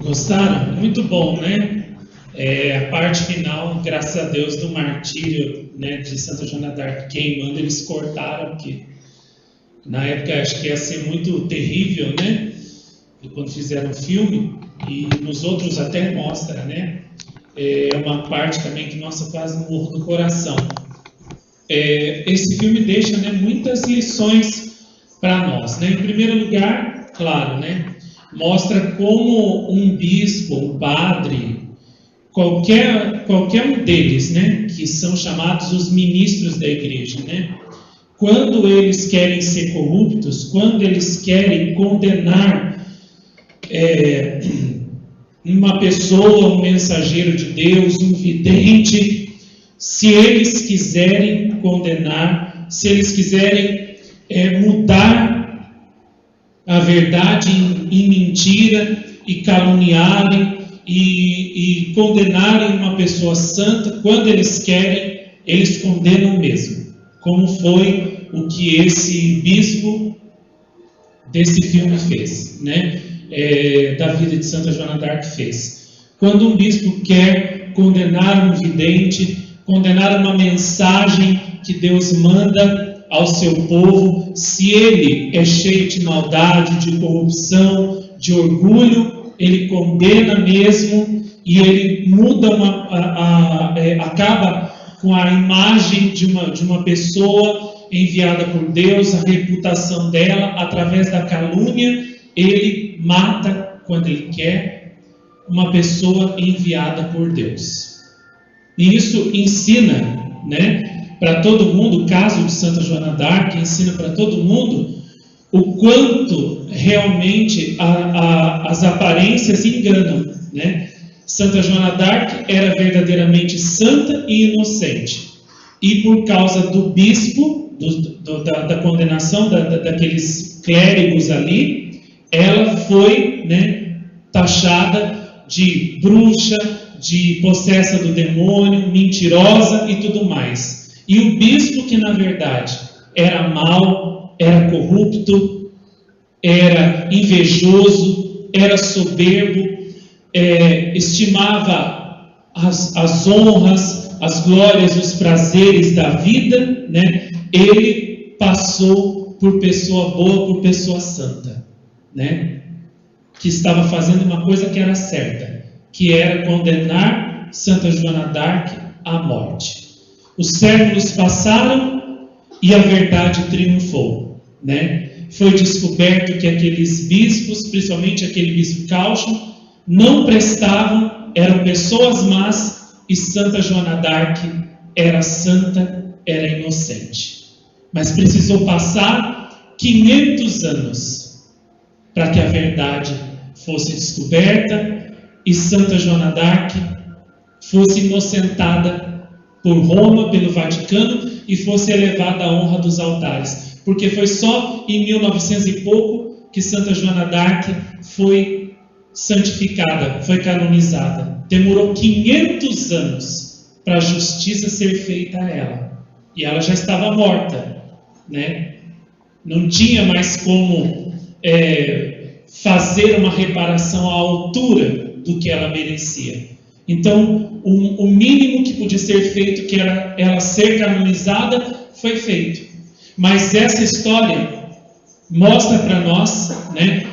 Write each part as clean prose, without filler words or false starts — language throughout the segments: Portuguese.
Gostaram? Muito bom, né? A parte final, graças a Deus, do martírio, né, de Santa Joana d'Arc queimando, eles cortaram, porque na época acho que ia ser muito terrível, né? Quando fizeram o filme, e nos outros até mostra, né? É uma parte também que, nossa, quase morro do coração. Esse filme deixa, né, muitas lições para nós, né? Em primeiro lugar, claro, né? Mostra como um bispo, um padre, qualquer um deles, né, que são chamados os ministros da igreja, né, quando eles querem ser corruptos, quando eles querem condenar uma pessoa, um mensageiro de Deus, um vidente, se eles quiserem condenar, se eles quiserem mudar a verdade em mentira e caluniarem e condenarem uma pessoa santa, quando eles querem, eles condenam mesmo, como foi o que esse bispo desse filme fez, né? Da vida de Santa Joana d'Arc fez. Quando um bispo quer condenar um vidente, condenar uma mensagem que Deus manda ao seu povo, se ele é cheio de maldade, de corrupção, de orgulho, ele condena mesmo e ele muda acaba com a imagem de uma pessoa enviada por Deus, a reputação dela, através da calúnia, ele mata, quando ele quer, uma pessoa enviada por Deus. E isso ensina, né, para todo mundo, o caso de Santa Joana d'Arc ensina para todo mundo o quanto realmente as aparências enganam, né? Santa Joana d'Arc era verdadeiramente santa e inocente, e por causa do bispo, da condenação daqueles clérigos ali, ela foi, né, taxada de bruxa, de possessa do demônio, mentirosa e tudo mais. E o bispo, que na verdade era mau, era corrupto, era invejoso, era soberbo, estimava as honras, as glórias, os prazeres da vida, né? Ele passou por pessoa boa, por pessoa santa, né? Que estava fazendo uma coisa que era certa, que era condenar Santa Joana d'Arc à morte. Os séculos passaram e a verdade triunfou, né? Foi descoberto que aqueles bispos, principalmente aquele bispo Caucho, não prestavam, eram pessoas más, e Santa Joana d'Arc era santa, era inocente. Mas precisou passar 500 anos para que a verdade fosse descoberta e Santa Joana d'Arc fosse inocentada por Roma, pelo Vaticano, e fosse elevada à honra dos altares. Porque foi só em 1900 e pouco que Santa Joana d'Arc foi santificada, foi canonizada. Demorou 500 anos para a justiça ser feita a ela. E ela já estava morta, né? Não tinha mais como fazer uma reparação à altura do que ela merecia. Então, o mínimo que podia ser feito, que era ela ser canonizada, foi feito. Mas essa história mostra para nós, né,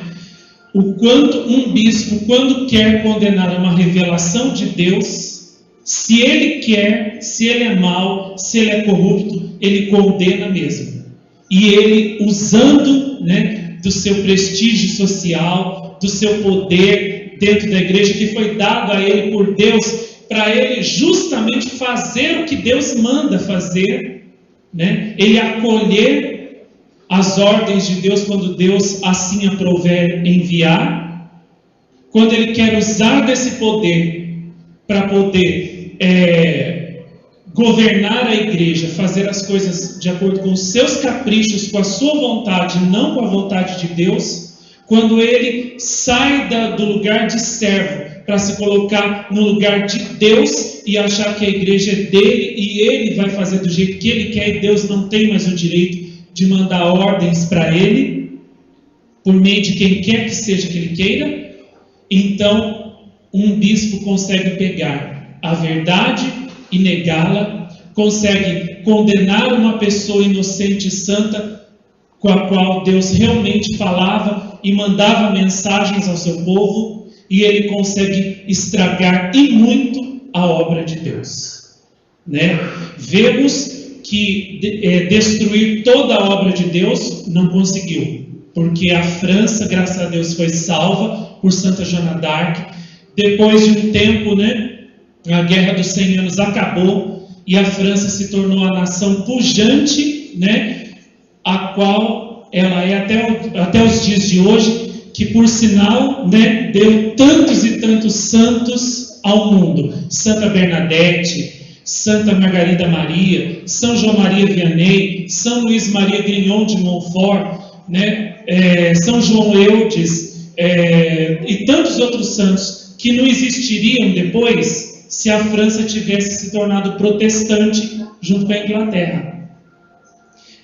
o quanto um bispo, quando quer condenar uma revelação de Deus, se ele quer, se ele é mau, se ele é corrupto, ele condena mesmo. E ele, usando, né, do seu prestígio social, do seu poder dentro da igreja, que foi dado a ele por Deus, para ele justamente fazer o que Deus manda fazer, né? Ele acolher as ordens de Deus quando Deus assim aprouver enviar, quando ele quer usar desse poder para poder governar a igreja, fazer as coisas de acordo com os seus caprichos, com a sua vontade, não com a vontade de Deus. Quando ele sai do lugar de servo para se colocar no lugar de Deus e achar que a igreja é dele e ele vai fazer do jeito que ele quer, e Deus não tem mais o direito de mandar ordens para ele, por meio de quem quer que seja que ele queira, então um bispo consegue pegar a verdade e negá-la, consegue condenar uma pessoa inocente e santa com a qual Deus realmente falava e mandava mensagens ao seu povo, e ele consegue estragar e muito a obra de Deus, né? Vemos que destruir toda a obra de Deus não conseguiu, porque a França, graças a Deus, foi salva por Santa Joana d'Arc. Depois de um tempo, né, a Guerra dos 100 Anos acabou e a França se tornou a nação pujante, né, a qual ela é até os dias de hoje, que por sinal, né, deu tantos e tantos santos ao mundo. Santa Bernadette, Santa Margarida Maria, São João Maria Vianney, São Luís Maria Grignon de Montfort, né, São João Eudes, e tantos outros santos que não existiriam depois se a França tivesse se tornado protestante junto com a Inglaterra.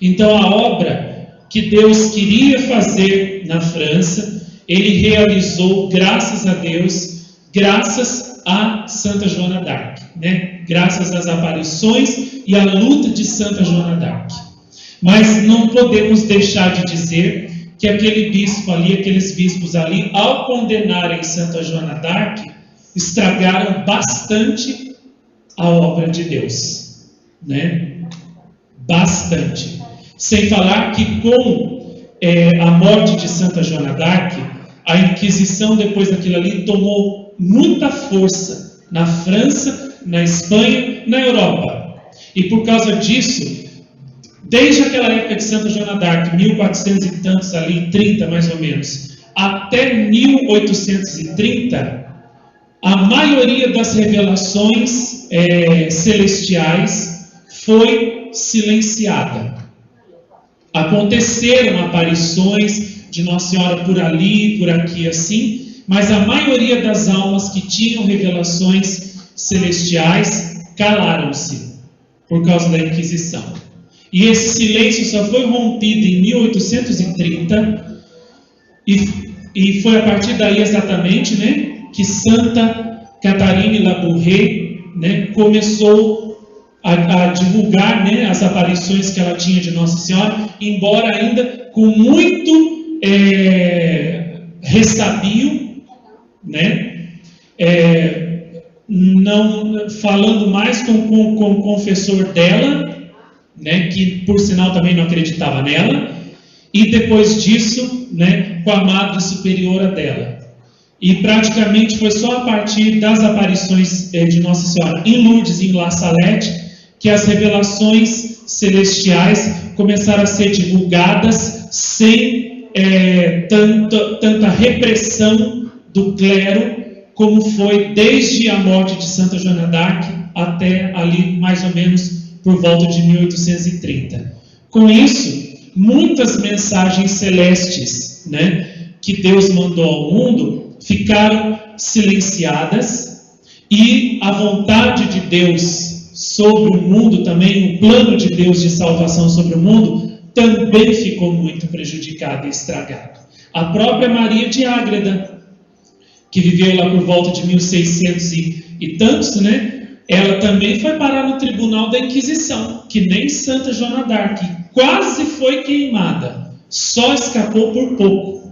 Então a obra que Deus queria fazer na França, ele realizou, graças a Deus, graças a Santa Joana d'Arc, né? Graças às aparições e à luta de Santa Joana d'Arc. Mas não podemos deixar de dizer que aquele bispo ali, aqueles bispos ali, ao condenarem Santa Joana d'Arc, estragaram bastante a obra de Deus, né? Bastante. Sem falar que com a morte de Santa Joana d'Arc, a Inquisição depois daquilo ali tomou muita força na França, na Espanha, na Europa. E por causa disso, desde aquela época de Santa Joana d'Arc, 1400 e tantos ali, 30 mais ou menos, até 1830, a maioria das revelações celestiais foi silenciada. Aconteceram aparições de Nossa Senhora por ali, por aqui, assim, mas a maioria das almas que tinham revelações celestiais calaram-se por causa da Inquisição. E esse silêncio só foi rompido em 1830, e foi a partir daí exatamente, né, que Santa Catarine Labouré, né, começou a divulgar, né, as aparições que ela tinha de Nossa Senhora, embora ainda com muito ressabio, né, não falando mais com o confessor dela, né, que por sinal também não acreditava nela, e depois disso, né, com a Madre Superiora dela. E praticamente foi só a partir das aparições de Nossa Senhora em Lourdes e em La Salette que as revelações celestiais começaram a ser divulgadas sem tanta repressão do clero, como foi desde a morte de Santa Joana d'Arc até ali mais ou menos por volta de 1830. Com isso, muitas mensagens celestes, né, que Deus mandou ao mundo ficaram silenciadas, e a vontade de Deus sobre o mundo também, o plano de Deus de salvação sobre o mundo, também ficou muito prejudicado e estragado. A própria Maria de Ágreda, que viveu lá por volta de 1600 e tantos, né? Ela também foi parar no tribunal da Inquisição, que nem Santa Joana d'Arc, quase foi queimada, só escapou por pouco.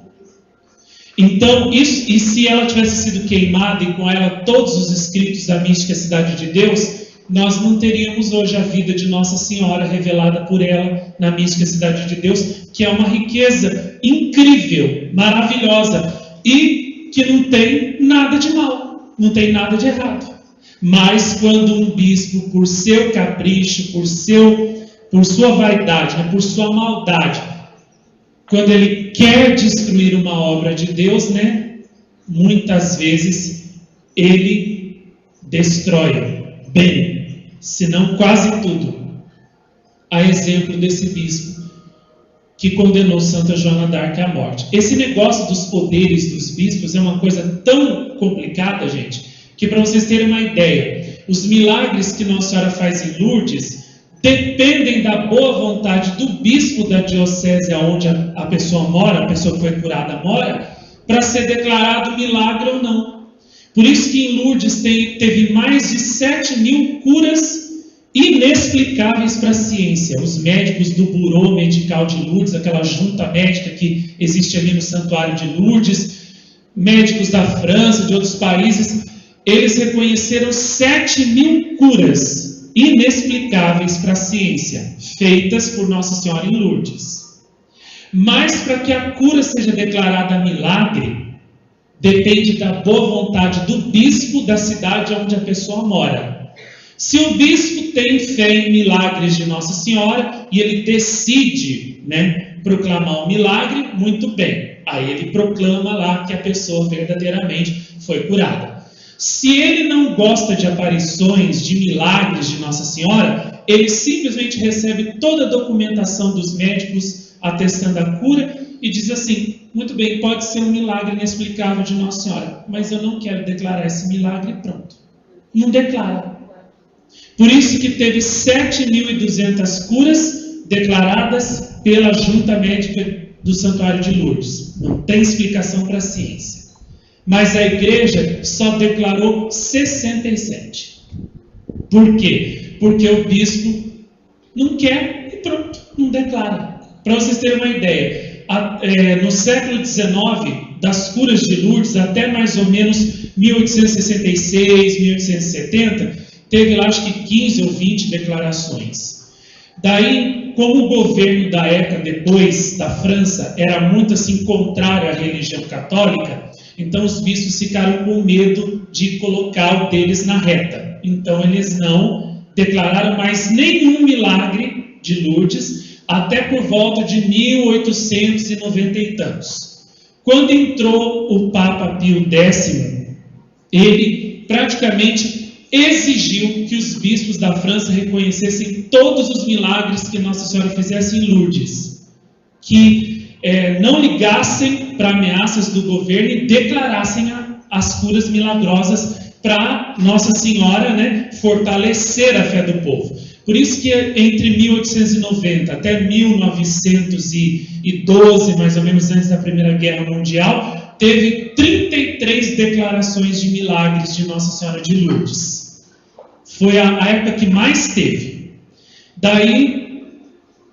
Então, e se ela tivesse sido queimada e com ela todos os escritos da mística Cidade de Deus, nós não teríamos hoje a vida de Nossa Senhora revelada por ela na mística Cidade de Deus, que é uma riqueza incrível, maravilhosa, e que não tem nada de mal, não tem nada de errado. Mas quando um bispo, por seu capricho, por sua vaidade, né, por sua maldade, quando ele quer destruir uma obra de Deus, né, muitas vezes ele destrói bem, se não quase tudo. A exemplo desse bispo que condenou Santa Joana d'Arc à morte. Esse negócio dos poderes dos bispos é uma coisa tão complicada, gente, que para vocês terem uma ideia, os milagres que Nossa Senhora faz em Lourdes dependem da boa vontade do bispo da diocese onde a pessoa mora, a pessoa que foi curada mora, para ser declarado milagre ou não. Por isso que em Lourdes teve mais de 7.000 curas inexplicáveis para a ciência. Os médicos do Bureau Medical de Lourdes, aquela junta médica que existe ali no Santuário de Lourdes, médicos da França, de outros países, eles reconheceram 7.000 curas inexplicáveis para a ciência, feitas por Nossa Senhora em Lourdes. Mas para que a cura seja declarada milagre, depende da boa vontade do bispo da cidade onde a pessoa mora. Se o bispo tem fé em milagres de Nossa Senhora e ele decide, proclamar um milagre, muito bem. Aí ele proclama lá que a pessoa verdadeiramente foi curada. Se ele não gosta de aparições, de milagres de Nossa Senhora, ele simplesmente recebe toda a documentação dos médicos atestando a cura e diz assim: muito bem, pode ser um milagre inexplicável de Nossa Senhora, mas eu não quero declarar esse milagre, pronto. Não declara. Por isso que teve 7.200 curas declaradas pela junta médica do Santuário de Lourdes. Não tem explicação para a ciência. Mas a igreja só declarou 67. Por quê? Porque o bispo não quer e pronto, não declara. Para vocês terem uma ideia, no século XIX, das curas de Lourdes até mais ou menos 1866, 1870, teve lá acho que 15 ou 20 declarações. Daí, como o governo da época depois da França era muito assim contrário à religião católica, então os bispos ficaram com medo de colocar o deles na reta. Então eles não declararam mais nenhum milagre de Lourdes até por volta de 1890 e tantos. Quando entrou o Papa Pio X, ele praticamente exigiu que os bispos da França reconhecessem todos os milagres que Nossa Senhora fizesse em Lourdes, que não ligassem para ameaças do governo e declarassem as curas milagrosas para Nossa Senhora, fortalecer a fé do povo. Por isso que entre 1890 até 1912, mais ou menos antes da Primeira Guerra Mundial, teve 33 declarações de milagres de Nossa Senhora de Lourdes. Foi a época que mais teve. Daí,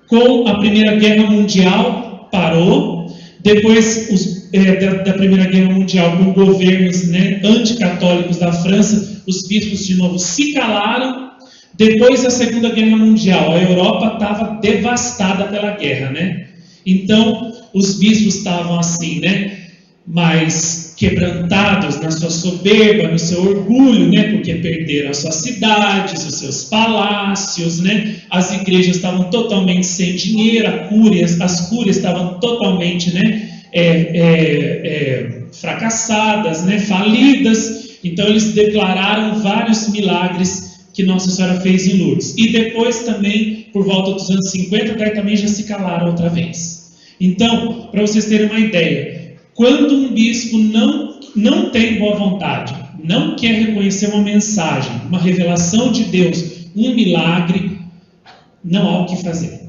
com a Primeira Guerra Mundial, parou. Depois da Primeira Guerra Mundial, com governos anticatólicos da França, os bispos de novo se calaram. Depois da Segunda Guerra Mundial, a Europa estava devastada pela guerra, Então, os bispos estavam assim, mais quebrantados na sua soberba, no seu orgulho, porque perderam as suas cidades, os seus palácios, As igrejas estavam totalmente sem dinheiro, as cúrias estavam totalmente, fracassadas, falidas. Então eles declararam vários milagres que Nossa Senhora fez em Lourdes. E depois também, por volta dos anos 50, daí também já se calaram outra vez. Então, para vocês terem uma ideia, quando um bispo não tem boa vontade, não quer reconhecer uma mensagem, uma revelação de Deus, um milagre, não há o que fazer.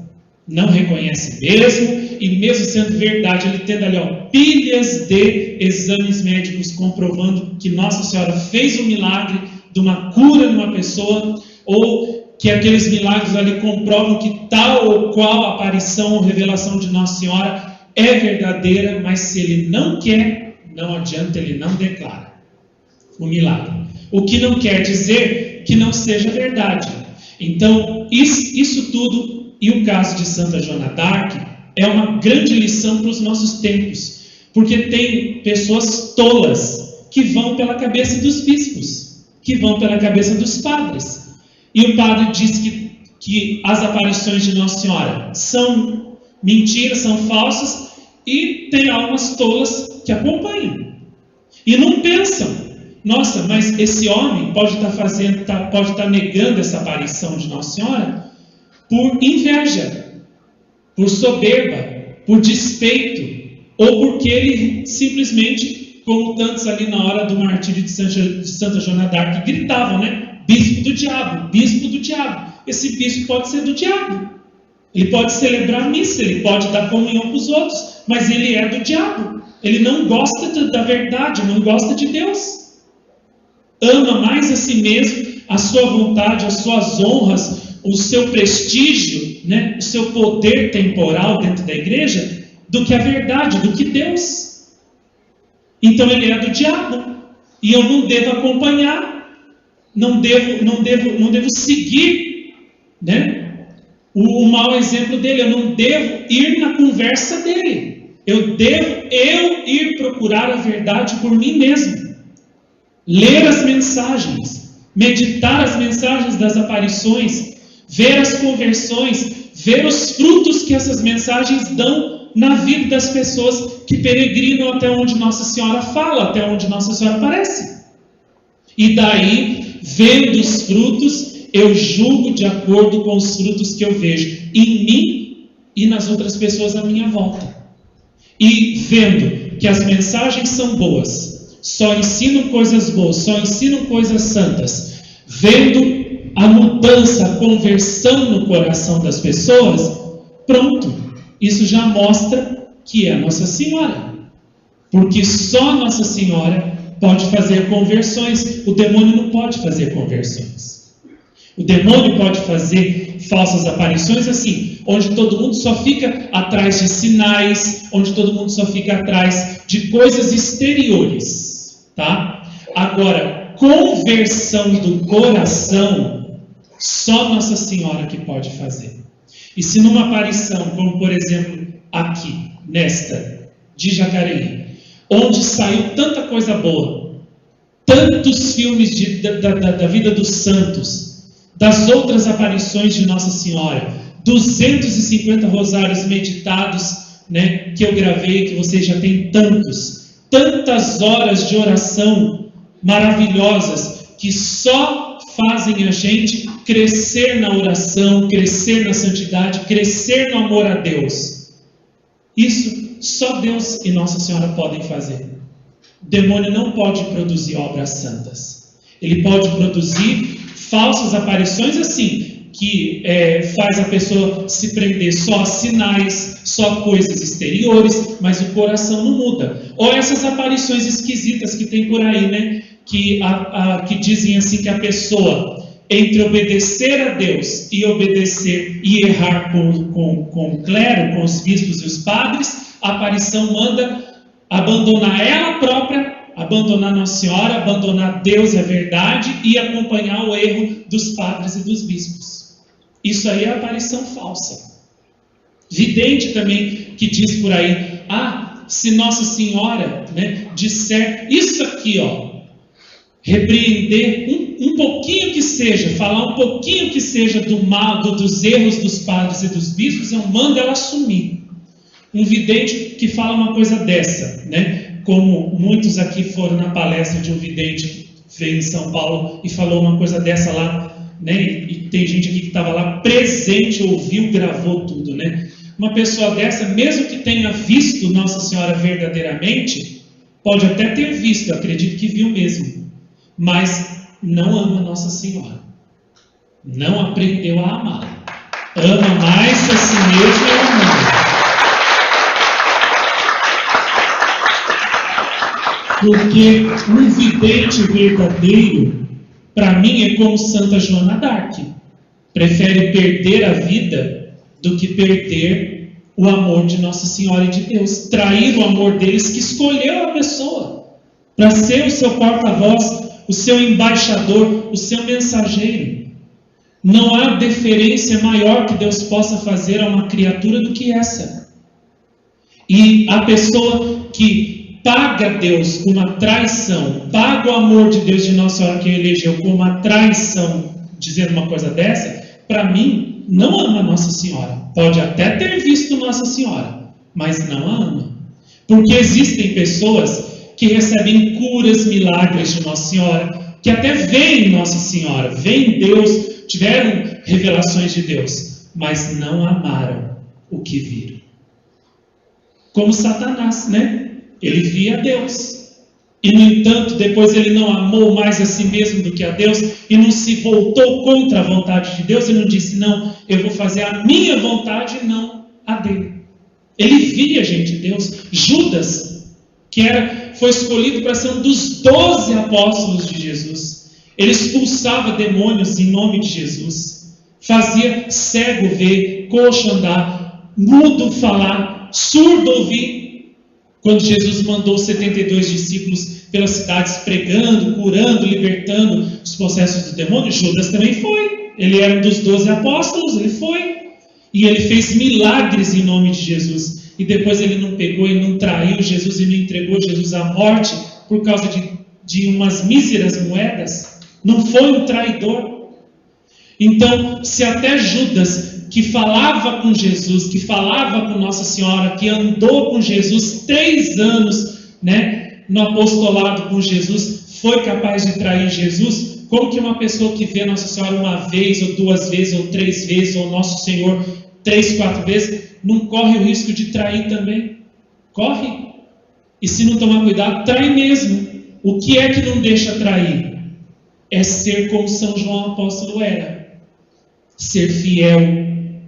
Não reconhece mesmo, e mesmo sendo verdade, ele tendo ali pilhas de exames médicos comprovando que Nossa Senhora fez um milagre de uma cura numa pessoa, ou que aqueles milagres ali comprovam que tal ou qual aparição ou revelação de Nossa Senhora é verdadeira, mas se ele não quer, não adianta, ele não declara o milagre. O que não quer dizer que não seja verdade. Então, isso tudo, e o caso de Santa Joana d'Arc, é uma grande lição para os nossos tempos, porque tem pessoas tolas que vão pela cabeça dos bispos, que vão pela cabeça dos padres. E o padre diz que as aparições de Nossa Senhora são mentiras, são falsas, e tem almas tolas que acompanham. E não pensam, nossa, mas esse homem pode estar negando essa aparição de Nossa Senhora por inveja, por soberba, por despeito, ou porque ele simplesmente, como tantos ali na hora do martírio de Santa Joana d'Arc, gritavam, bispo do diabo, bispo do diabo. Esse bispo pode ser do diabo. Ele pode celebrar a missa, ele pode dar comunhão com os outros, mas ele é do diabo. Ele não gosta da verdade, não gosta de Deus. ama mais a si mesmo, a sua vontade, as suas honras, o seu prestígio, né? O seu poder temporal dentro da igreja, do que a verdade, do que Deus. Então ele é do diabo. E eu não devo acompanhar, não devo seguir, né? O mau exemplo dele. Eu não devo ir na conversa dele. Eu devo ir procurar a verdade por mim mesmo. Ler as mensagens, meditar as mensagens das aparições, ver as conversões, ver os frutos que essas mensagens dão na vida das pessoas que peregrinam até onde Nossa Senhora fala, até onde Nossa Senhora aparece. E daí, vendo os frutos, eu julgo de acordo com os frutos que eu vejo em mim e nas outras pessoas à minha volta. E vendo que as mensagens são boas, só ensinam coisas boas, só ensinam coisas santas, vendo a mudança, a conversão no coração das pessoas, pronto, isso já mostra que é Nossa Senhora. Porque só Nossa Senhora pode fazer conversões. O demônio não pode fazer conversões. O demônio pode fazer falsas aparições assim, onde todo mundo só fica atrás de sinais, onde todo mundo só fica atrás de coisas exteriores, tá? Agora, conversão do coração, só Nossa Senhora que pode fazer. E se numa aparição, como por exemplo aqui, nesta, de Jacareí, onde saiu tanta coisa boa, tantos filmes da vida dos santos, das outras aparições de Nossa Senhora, 250 rosários meditados, né, que eu gravei, que vocês já têm tantas horas de oração maravilhosas, que só fazem a gente crescer na oração, crescer na santidade, crescer no amor a Deus. Isso só Deus e Nossa Senhora podem fazer. O demônio não pode produzir obras santas. Ele pode produzir falsas aparições assim, que faz a pessoa se prender só a sinais, só a coisas exteriores, mas o coração não muda. Ou essas aparições esquisitas que tem por aí, né? Que dizem assim que a pessoa, entre obedecer a Deus e obedecer e errar com o clero, com os bispos e os padres, a aparição manda abandonar ela própria, abandonar Nossa Senhora, abandonar Deus e a verdade e acompanhar o erro dos padres e dos bispos. Isso aí é aparição falsa. Vidente também que diz por aí, se Nossa Senhora, né, disser isso aqui, repreender um pouquinho que seja, falar um pouquinho que seja do mal, dos erros dos padres e dos bispos, eu mando ela assumir. Um vidente que fala uma coisa dessa, né? Como muitos aqui foram na palestra de um vidente que veio em São Paulo e falou uma coisa dessa lá, né? E tem gente aqui que estava lá presente, ouviu, gravou tudo, né? Uma pessoa dessa, mesmo que tenha visto Nossa Senhora verdadeiramente, pode até ter visto, eu acredito que viu mesmo, mas não ama Nossa Senhora, não aprendeu a amar, ama mais a si mesmo e a mãe. Porque um vidente verdadeiro, para mim, é como Santa Joana d'Arc, prefere perder a vida do que perder o amor de Nossa Senhora e de Deus, trair o amor deles, que escolheu a pessoa para ser o seu porta-voz, o seu embaixador, o seu mensageiro. Não há deferência maior que Deus possa fazer a uma criatura do que essa. E a pessoa que paga Deus com uma traição, paga o amor de Deus de Nossa Senhora que elegeu com uma traição, dizendo uma coisa dessa, para mim, não ama Nossa Senhora. Pode até ter visto Nossa Senhora, mas não a ama. Porque existem pessoas que recebem curas, milagres de Nossa Senhora, que até veem Nossa Senhora, veem Deus, tiveram revelações de Deus, mas não amaram o que viram. Como Satanás, né? Ele via Deus. E, no entanto, depois ele não amou mais a si mesmo do que a Deus, e não se voltou contra a vontade de Deus, e não disse, não, eu vou fazer a minha vontade e não a dele. Ele via, gente, Deus. Judas, que era foi escolhido para ser um dos 12 apóstolos de Jesus. Ele expulsava demônios em nome de Jesus, fazia cego ver, coxo andar, mudo falar, surdo ouvir. Quando Jesus mandou 72 discípulos pelas cidades pregando, curando, libertando os possessos do demônio, Judas também foi. Ele era um dos 12 apóstolos, ele foi. E ele fez milagres em nome de Jesus. E depois ele não pegou e não traiu Jesus e não entregou Jesus à morte por causa de umas míseras moedas. Não foi um traidor. Então, se até Judas, que falava com Jesus, que falava com Nossa Senhora, que andou com Jesus 3 anos, no apostolado com Jesus, foi capaz de trair Jesus, como que uma pessoa que vê Nossa Senhora uma vez, ou 2 vezes, ou 3 vezes, ou Nosso Senhor 3, 4 vezes, não corre o risco de trair também? Corre. E se não tomar cuidado, trai mesmo. O que é que não deixa trair? É ser como São João Apóstolo era. Ser fiel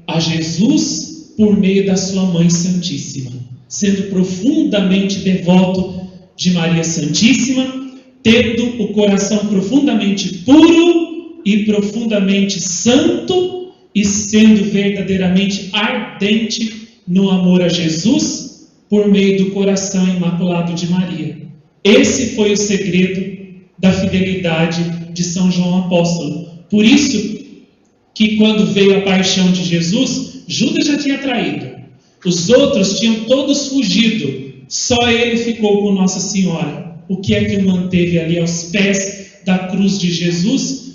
a Jesus por meio da sua Mãe Santíssima. Sendo profundamente devoto de Maria Santíssima, tendo o coração profundamente puro e profundamente santo, e sendo verdadeiramente ardente no amor a Jesus, por meio do coração imaculado de Maria. Esse foi o segredo da fidelidade de São João Apóstolo. Por isso que quando veio a paixão de Jesus, Judas já tinha traído. Os outros tinham todos fugido. Só ele ficou com Nossa Senhora. O que é que o manteve ali aos pés da cruz de Jesus,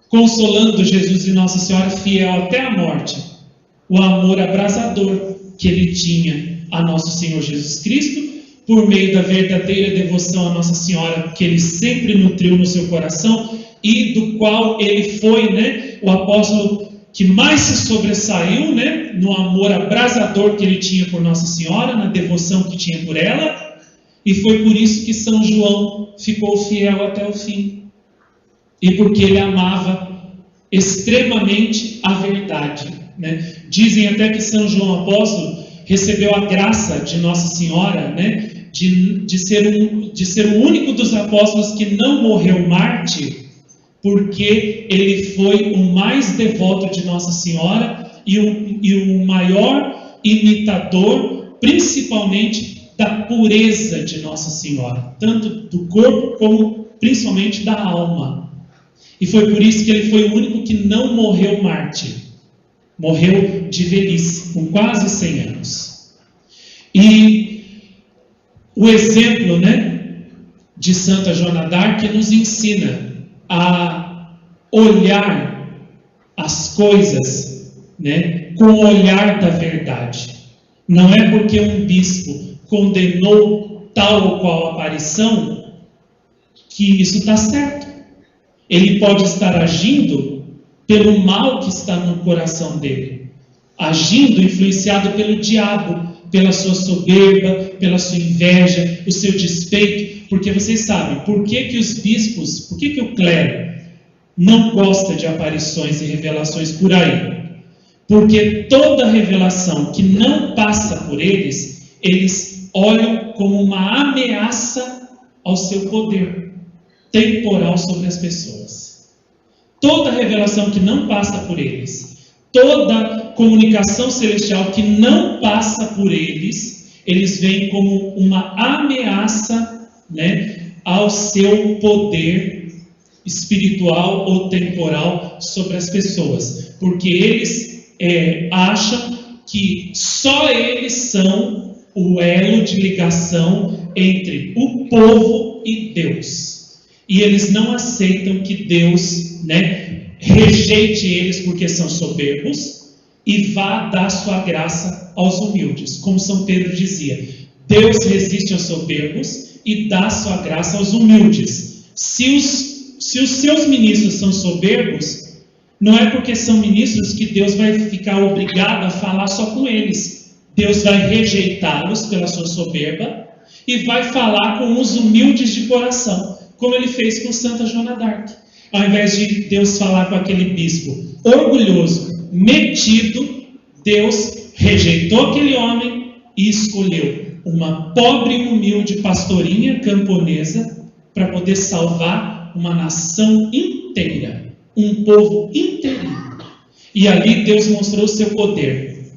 consolando Jesus e Nossa Senhora, fiel até a morte? O amor abrasador que ele tinha a Nosso Senhor Jesus Cristo, por meio da verdadeira devoção a Nossa Senhora, que ele sempre nutriu no seu coração, e do qual ele foi, o apóstolo que mais se sobressaiu, no amor abrasador que ele tinha por Nossa Senhora, na devoção que tinha por ela, e foi por isso que São João ficou fiel até o fim. E porque ele amava extremamente a verdade. Dizem até que São João Apóstolo recebeu a graça de Nossa Senhora, de ser o único dos apóstolos que não morreu mártir, porque ele foi o mais devoto de Nossa Senhora e o maior imitador, principalmente da pureza de Nossa Senhora, tanto do corpo como principalmente da alma. E foi por isso que ele foi o único que não morreu mártir. Morreu de velhice, com quase 100 anos. E o exemplo, de Santa Joana d'Arc nos ensina a olhar as coisas, com o olhar da verdade. Não é porque um bispo condenou tal ou qual aparição que isso está certo. Ele pode estar agindo pelo mal que está no coração dele, agindo influenciado pelo diabo, pela sua soberba, pela sua inveja, o seu despeito, porque vocês sabem, por que os bispos, por que o clero não gosta de aparições e revelações por aí? Porque toda revelação que não passa por eles, eles olham como uma ameaça ao seu poder temporal sobre as pessoas. Toda revelação que não passa por eles, toda comunicação celestial que não passa por eles, eles veem como uma ameaça, ao seu poder espiritual ou temporal sobre as pessoas, porque eles acham que só eles são o elo de ligação entre o povo e Deus. E eles não aceitam que Deus, rejeite eles porque são soberbos e vá dar sua graça aos humildes. Como São Pedro dizia, Deus resiste aos soberbos e dá sua graça aos humildes. Se os seus ministros são soberbos, não é porque são ministros que Deus vai ficar obrigado a falar só com eles. Deus vai rejeitá-los pela sua soberba e vai falar com os humildes de coração, como ele fez com Santa Joana d'Arc. Ao invés de Deus falar com aquele bispo orgulhoso, metido, Deus rejeitou aquele homem e escolheu uma pobre e humilde pastorinha camponesa para poder salvar uma nação inteira, um povo inteirinho. E ali Deus mostrou o seu poder,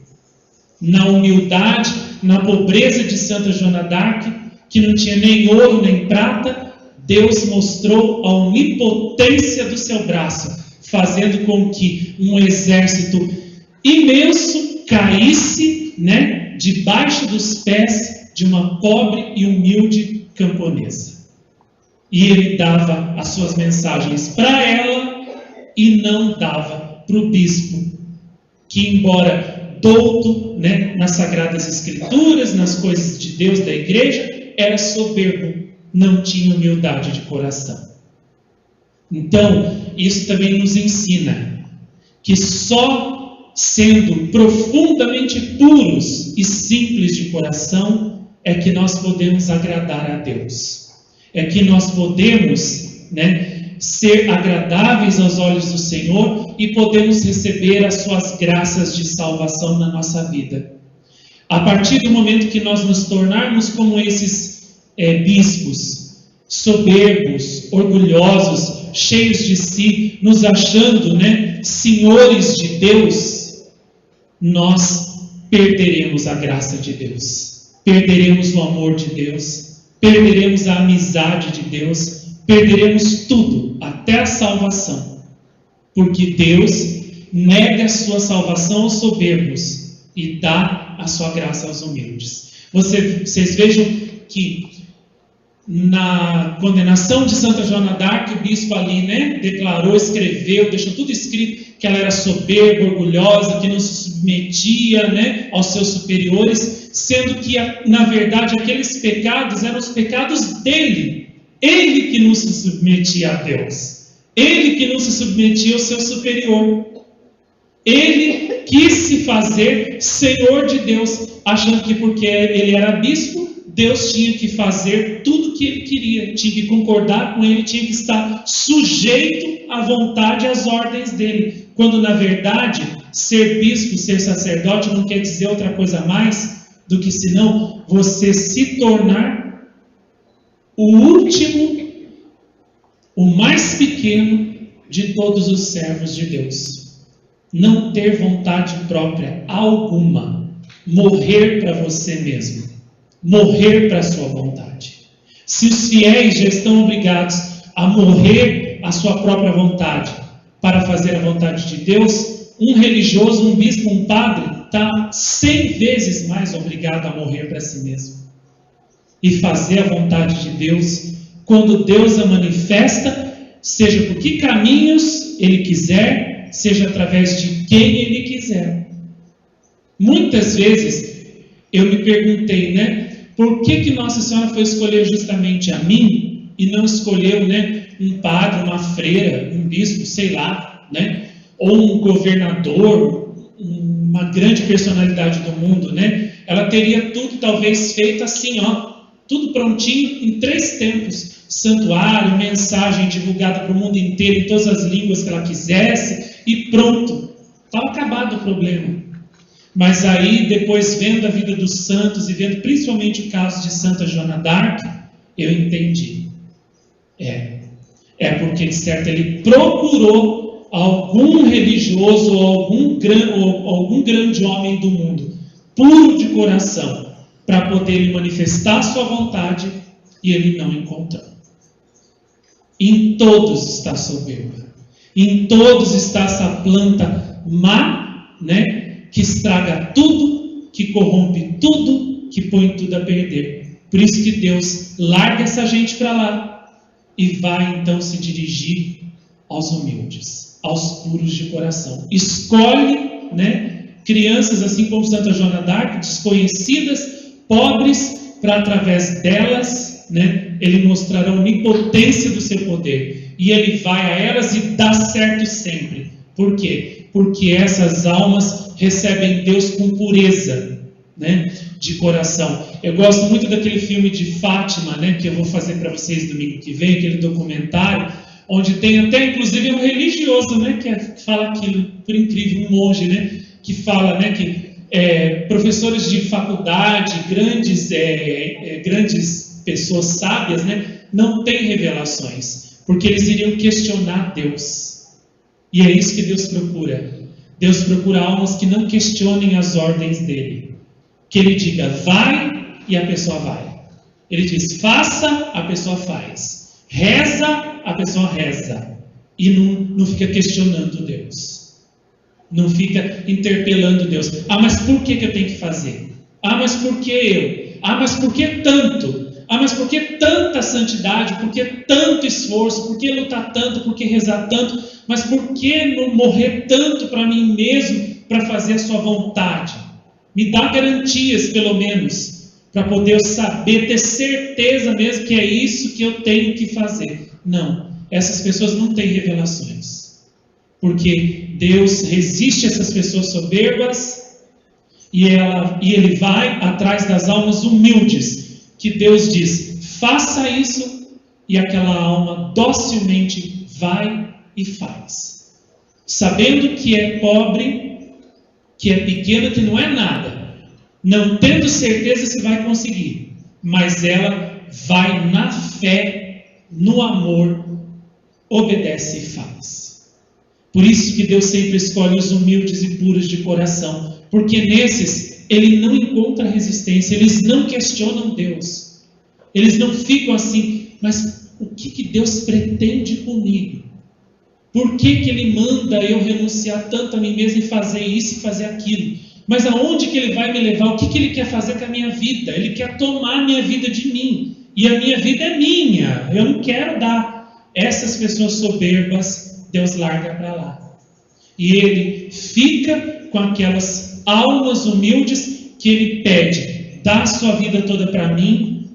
na humildade, na pobreza de Santa Joana d'Arc, que não tinha nem ouro nem prata. Deus mostrou a onipotência do seu braço, fazendo com que um exército imenso caísse, debaixo dos pés de uma pobre e humilde camponesa. E ele dava as suas mensagens para ela e não dava para o bispo, que, embora douto nas Sagradas Escrituras, nas coisas de Deus, da igreja, era soberbo, não tinha humildade de coração. Então, isso também nos ensina que só sendo profundamente puros e simples de coração é que nós podemos agradar a Deus. É que nós podemos, ser agradáveis aos olhos do Senhor e podemos receber as suas graças de salvação na nossa vida. A partir do momento que nós nos tornarmos como esses bispos, soberbos, orgulhosos, cheios de si, nos achando, senhores de Deus, nós perderemos a graça de Deus, perderemos o amor de Deus, perderemos a amizade de Deus, perderemos tudo, até a salvação, porque Deus nega a sua salvação aos soberbos e dá a sua graça aos humildes. Vocês vejam que na condenação de Santa Joana d'Arc, o bispo ali, declarou, escreveu, deixou tudo escrito, que ela era soberba, orgulhosa, que não se submetia, aos seus superiores, sendo que, na verdade, aqueles pecados eram os pecados dele. Ele que não se submetia a Deus, ele que não se submetia ao seu superior, ele quis se fazer Senhor de Deus, achando que porque ele era bispo, Deus tinha que fazer tudo o que ele queria, tinha que concordar com ele, tinha que estar sujeito à vontade e às ordens dele, quando na verdade ser bispo, ser sacerdote não quer dizer outra coisa mais do que senão você se tornar o último, o mais pequeno de todos os servos de Deus. Não ter vontade própria alguma. Morrer para você mesmo. Morrer para a sua vontade. Se os fiéis já estão obrigados a morrer à sua própria vontade para fazer a vontade de Deus, um religioso, um bispo, um padre está 100 vezes mais obrigado a morrer para si mesmo e fazer a vontade de Deus, quando Deus a manifesta, seja por que caminhos Ele quiser, seja através de quem Ele quiser. Muitas vezes eu me perguntei, por que Nossa Senhora foi escolher justamente a mim e não escolheu, um padre, uma freira, um bispo, sei lá, ou um governador, uma grande personalidade do mundo, Ela teria tudo talvez feito assim, tudo prontinho, em 3 tempos, santuário, mensagem divulgada para o mundo inteiro, em todas as línguas que ela quisesse, e pronto, estava acabado o problema. Mas aí, depois vendo a vida dos santos, e vendo principalmente o caso de Santa Joana d'Arc, eu entendi. É porque, de certo, ele procurou algum religioso, ou algum grande homem do mundo, puro de coração, para poder ele manifestar a sua vontade, e ele não encontrou. Em todos está soberba, em todos está essa planta má, que estraga tudo, que corrompe tudo, que põe tudo a perder. Por isso que Deus larga essa gente para lá e vai então se dirigir aos humildes, aos puros de coração. Escolhe, crianças assim como Santa Joana d'Arc, desconhecidas, pobres, para através delas, Ele mostrar a onipotência do seu poder, e Ele vai a elas e dá certo sempre. Por quê? Porque essas almas recebem Deus com pureza, de coração. Eu gosto muito daquele filme de Fátima, que eu vou fazer para vocês domingo que vem, aquele documentário, onde tem até inclusive um religioso, que fala aquilo, por incrível, um monge, que fala, que professores de faculdade, grandes pessoas sábias, né, não têm revelações, porque eles iriam questionar Deus. E é isso que Deus procura. Deus procura almas que não questionem as ordens dele. Que ele diga, vai, e a pessoa vai. Ele diz, faça, a pessoa faz. Reza, a pessoa reza. E não fica questionando Deus. Não fica interpelando Deus. Ah, mas por que eu tenho que fazer? Ah, mas por que eu? Ah, mas por que tanto? Ah, mas por que tanta santidade? Por que tanto esforço? Por que lutar tanto? Por que rezar tanto? Mas por que não morrer tanto para mim mesmo, para fazer a sua vontade? Me dá garantias, pelo menos, para poder eu saber, ter certeza mesmo que é isso que eu tenho que fazer. Não, essas pessoas não têm revelações. Porque Deus resiste a essas pessoas soberbas e ele vai atrás das almas humildes, que Deus diz, faça isso, e aquela alma docilmente vai e faz. Sabendo que é pobre, que é pequena, que não é nada, não tendo certeza se vai conseguir, mas ela vai na fé, no amor, obedece e faz. Por isso que Deus sempre escolhe os humildes e puros de coração, porque nesses ele não encontra resistência, eles não questionam Deus, eles não ficam assim, mas o que Deus pretende comigo? Por que ele manda eu renunciar tanto a mim mesmo e fazer isso e fazer aquilo? Mas aonde que ele vai me levar? O que ele quer fazer com a minha vida? Ele quer tomar a minha vida de mim, e a minha vida é minha, eu não quero dar. Essas pessoas soberbas, Deus larga para lá, e ele fica com aquelas almas humildes que ele pede, dá a sua vida toda para mim,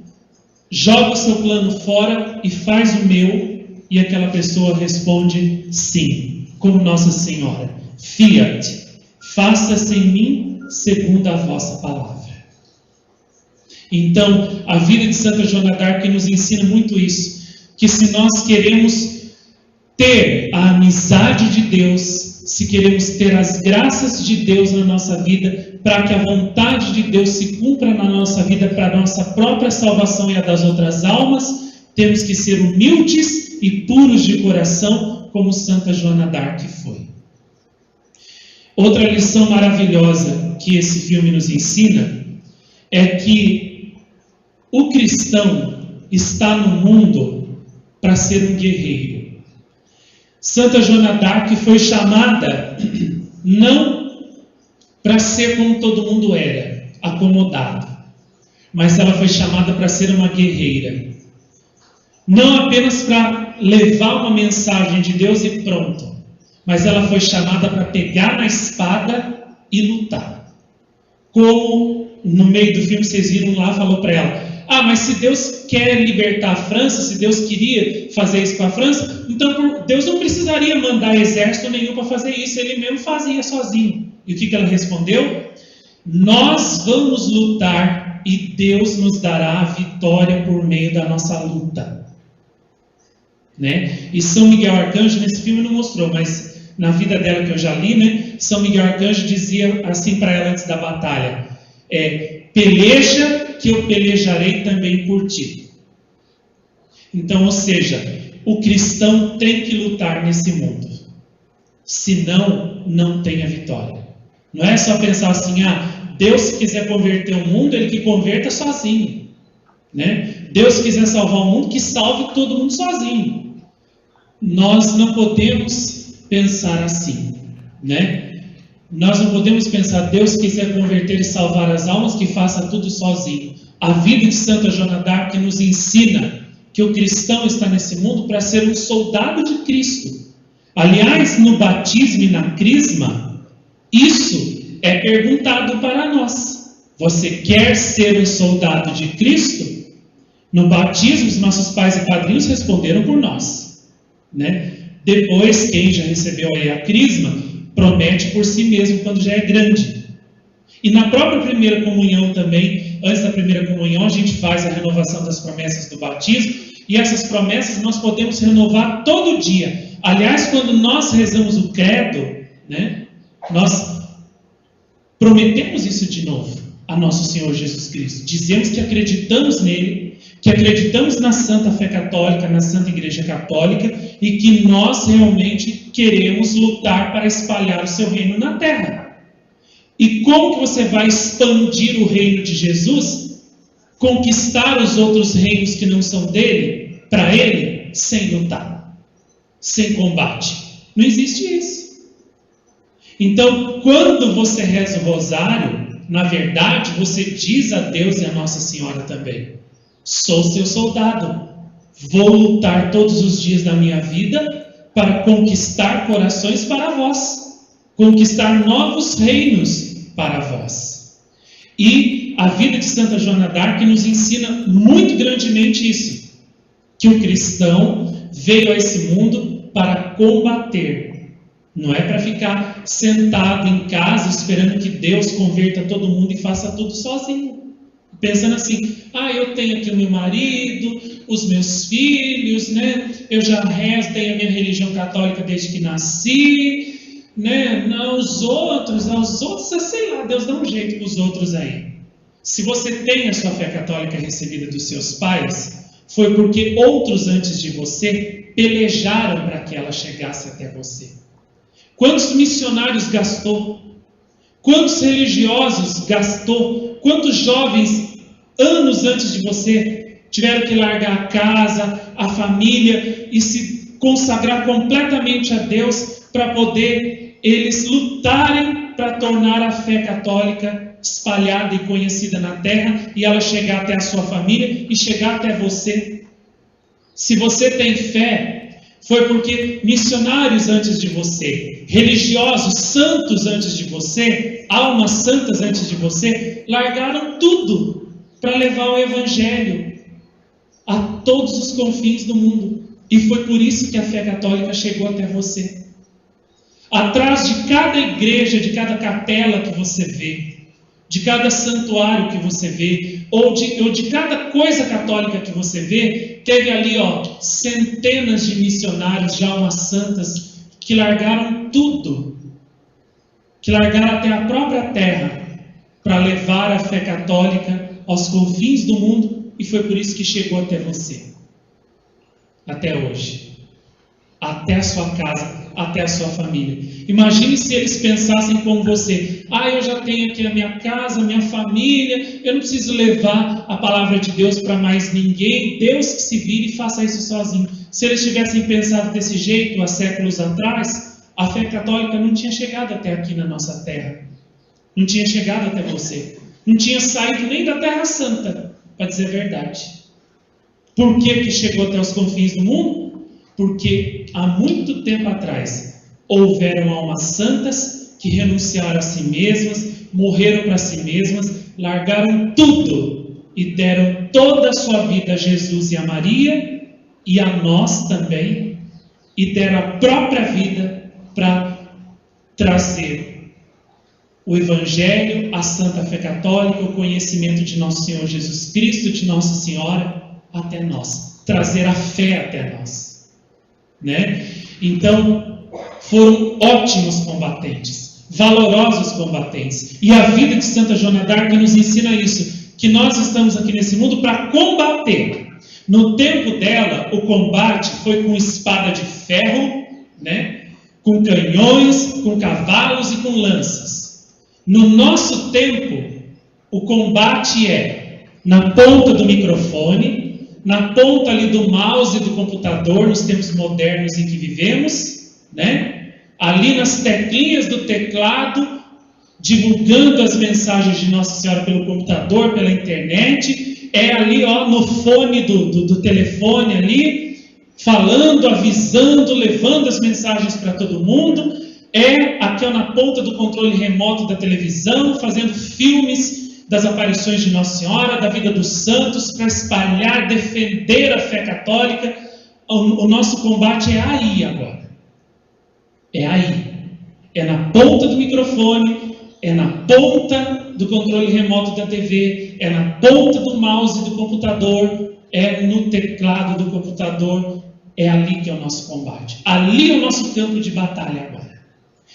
joga o seu plano fora e faz o meu, e aquela pessoa responde sim, como Nossa Senhora, fiat, faça-se em mim segundo a vossa palavra. Então, a vida de Santa Joana d'Arc nos ensina muito isso, que se nós queremos ter a amizade de Deus, se queremos ter as graças de Deus na nossa vida, para que a vontade de Deus se cumpra na nossa vida, para a nossa própria salvação e a das outras almas, temos que ser humildes e puros de coração, como Santa Joana d'Arc foi. Outra lição maravilhosa que esse filme nos ensina é que o cristão está no mundo para ser um guerreiro. Santa Joana d'Arc foi chamada não para ser como todo mundo era, acomodado, mas ela foi chamada para ser uma guerreira. Não apenas para levar uma mensagem de Deus e pronto, mas ela foi chamada para pegar na espada e lutar. Como no meio do filme vocês viram lá, falou para ela, ah, mas se Deus quer libertar a França, se Deus queria fazer isso com a França, então Deus não precisaria mandar exército nenhum para fazer isso, ele mesmo fazia sozinho. E o que ela respondeu? Nós vamos lutar e Deus nos dará a vitória por meio da nossa luta. Né? E São Miguel Arcanjo, nesse filme não mostrou, mas na vida dela que eu já li, né, São Miguel Arcanjo dizia assim para ela antes da batalha, peleja que eu pelejarei também por ti. Então, ou seja, o cristão tem que lutar nesse mundo, senão não tem a vitória. Não é só pensar assim, Deus se quiser converter o mundo, ele que converta sozinho, né? Deus se quiser salvar o mundo, que salve todo mundo sozinho. Nós não podemos pensar assim, né? Nós não podemos pensar, Deus quiser converter e salvar as almas, que faça tudo sozinho. A vida de Santa Joana d'Arc nos ensina que o cristão está nesse mundo para ser um soldado de Cristo. Aliás, no batismo e na crisma, isso é perguntado para nós. Você quer ser um soldado de Cristo? No batismo, os nossos pais e padrinhos responderam por nós, né? Depois, quem já recebeu aí a crisma, promete por si mesmo quando já é grande. E na própria primeira comunhão também, antes da primeira comunhão, a gente faz a renovação das promessas do batismo, e essas promessas nós podemos renovar todo dia. Aliás, quando nós rezamos o credo, né, nós prometemos isso de novo a nosso Senhor Jesus Cristo. Dizemos que acreditamos nele, que acreditamos na Santa Fé Católica, na Santa Igreja Católica, e que nós realmente queremos lutar para espalhar o seu reino na terra. E como que você vai expandir o reino de Jesus? Conquistar os outros reinos que não são dele, para ele, sem lutar, sem combate. Não existe isso. Então, quando você reza o rosário, na verdade, você diz a Deus e a Nossa Senhora também: sou seu soldado, vou lutar todos os dias da minha vida para conquistar corações para vós, conquistar novos reinos para vós. E a vida de Santa Joana d'Arc nos ensina muito grandemente isso, que o cristão veio a esse mundo para combater. Não é para ficar sentado em casa esperando que Deus converta todo mundo e faça tudo sozinho. Pensando assim: eu tenho aqui o meu marido, os meus filhos, né? Eu já rezo, tenho a minha religião católica desde que nasci, né? Não, os outros, sei lá, Deus dá um jeito para os outros aí. Se você tem a sua fé católica recebida dos seus pais, foi porque outros antes de você pelejaram para que ela chegasse até você. Quantos missionários gastou? Quantos religiosos gastou? Quantos jovens, anos antes de você, tiveram que largar a casa, a família e se consagrar completamente a Deus para poder eles lutarem para tornar a fé católica espalhada e conhecida na terra e ela chegar até a sua família e chegar até você? Se você tem fé, foi porque missionários antes de você, religiosos, santos antes de você, almas santas antes de você, largaram tudo para levar o Evangelho a todos os confins do mundo. E foi por isso que a fé católica chegou até você. Atrás de cada igreja, de cada capela que você vê, de cada santuário que você vê, ou de cada coisa católica que você vê, teve ali centenas de missionários, de almas santas, que largaram tudo, que largaram até a própria terra, para levar a fé católica aos confins do mundo, e foi por isso que chegou até você, até hoje, até a sua casa, até a sua família. Imagine se eles pensassem como você: eu já tenho aqui a minha casa, a minha família, eu não preciso levar a palavra de Deus para mais ninguém, Deus que se vire e faça isso sozinho. Se eles tivessem pensado desse jeito há séculos atrás, a fé católica não tinha chegado até aqui na nossa terra, não tinha chegado até você, não tinha saído nem da Terra Santa, para dizer a verdade. Por que chegou até os confins do mundo? Porque há muito tempo atrás houveram almas santas que renunciaram a si mesmas, morreram para si mesmas, largaram tudo e deram toda a sua vida a Jesus e a Maria e a nós também, e deram a própria vida para trazer o Evangelho, a Santa Fé Católica, o conhecimento de nosso Senhor Jesus Cristo, de Nossa Senhora, até nós, trazer a fé até nós, né? Então, foram ótimos combatentes, valorosos combatentes, e a vida de Santa Joana d'Arc nos ensina isso, que nós estamos aqui nesse mundo para combater. No tempo dela, o combate foi com espada de ferro, né? Com canhões, com cavalos e com lanças. No nosso tempo, o combate é na ponta do microfone, na ponta ali do mouse e do computador, nos tempos modernos em que vivemos, né? Ali nas teclinhas do teclado, divulgando as mensagens de Nossa Senhora pelo computador, pela internet, é ali no fone do telefone ali, falando, avisando, levando as mensagens para todo mundo, é aqui na ponta do controle remoto da televisão, fazendo filmes das aparições de Nossa Senhora, da vida dos santos, para espalhar, defender a fé católica. O nosso combate é aí agora. É aí. É na ponta do microfone, é na ponta do controle remoto da TV, é na ponta do mouse do computador, é no teclado do computador. É ali que é o nosso combate. Ali é o nosso campo de batalha agora.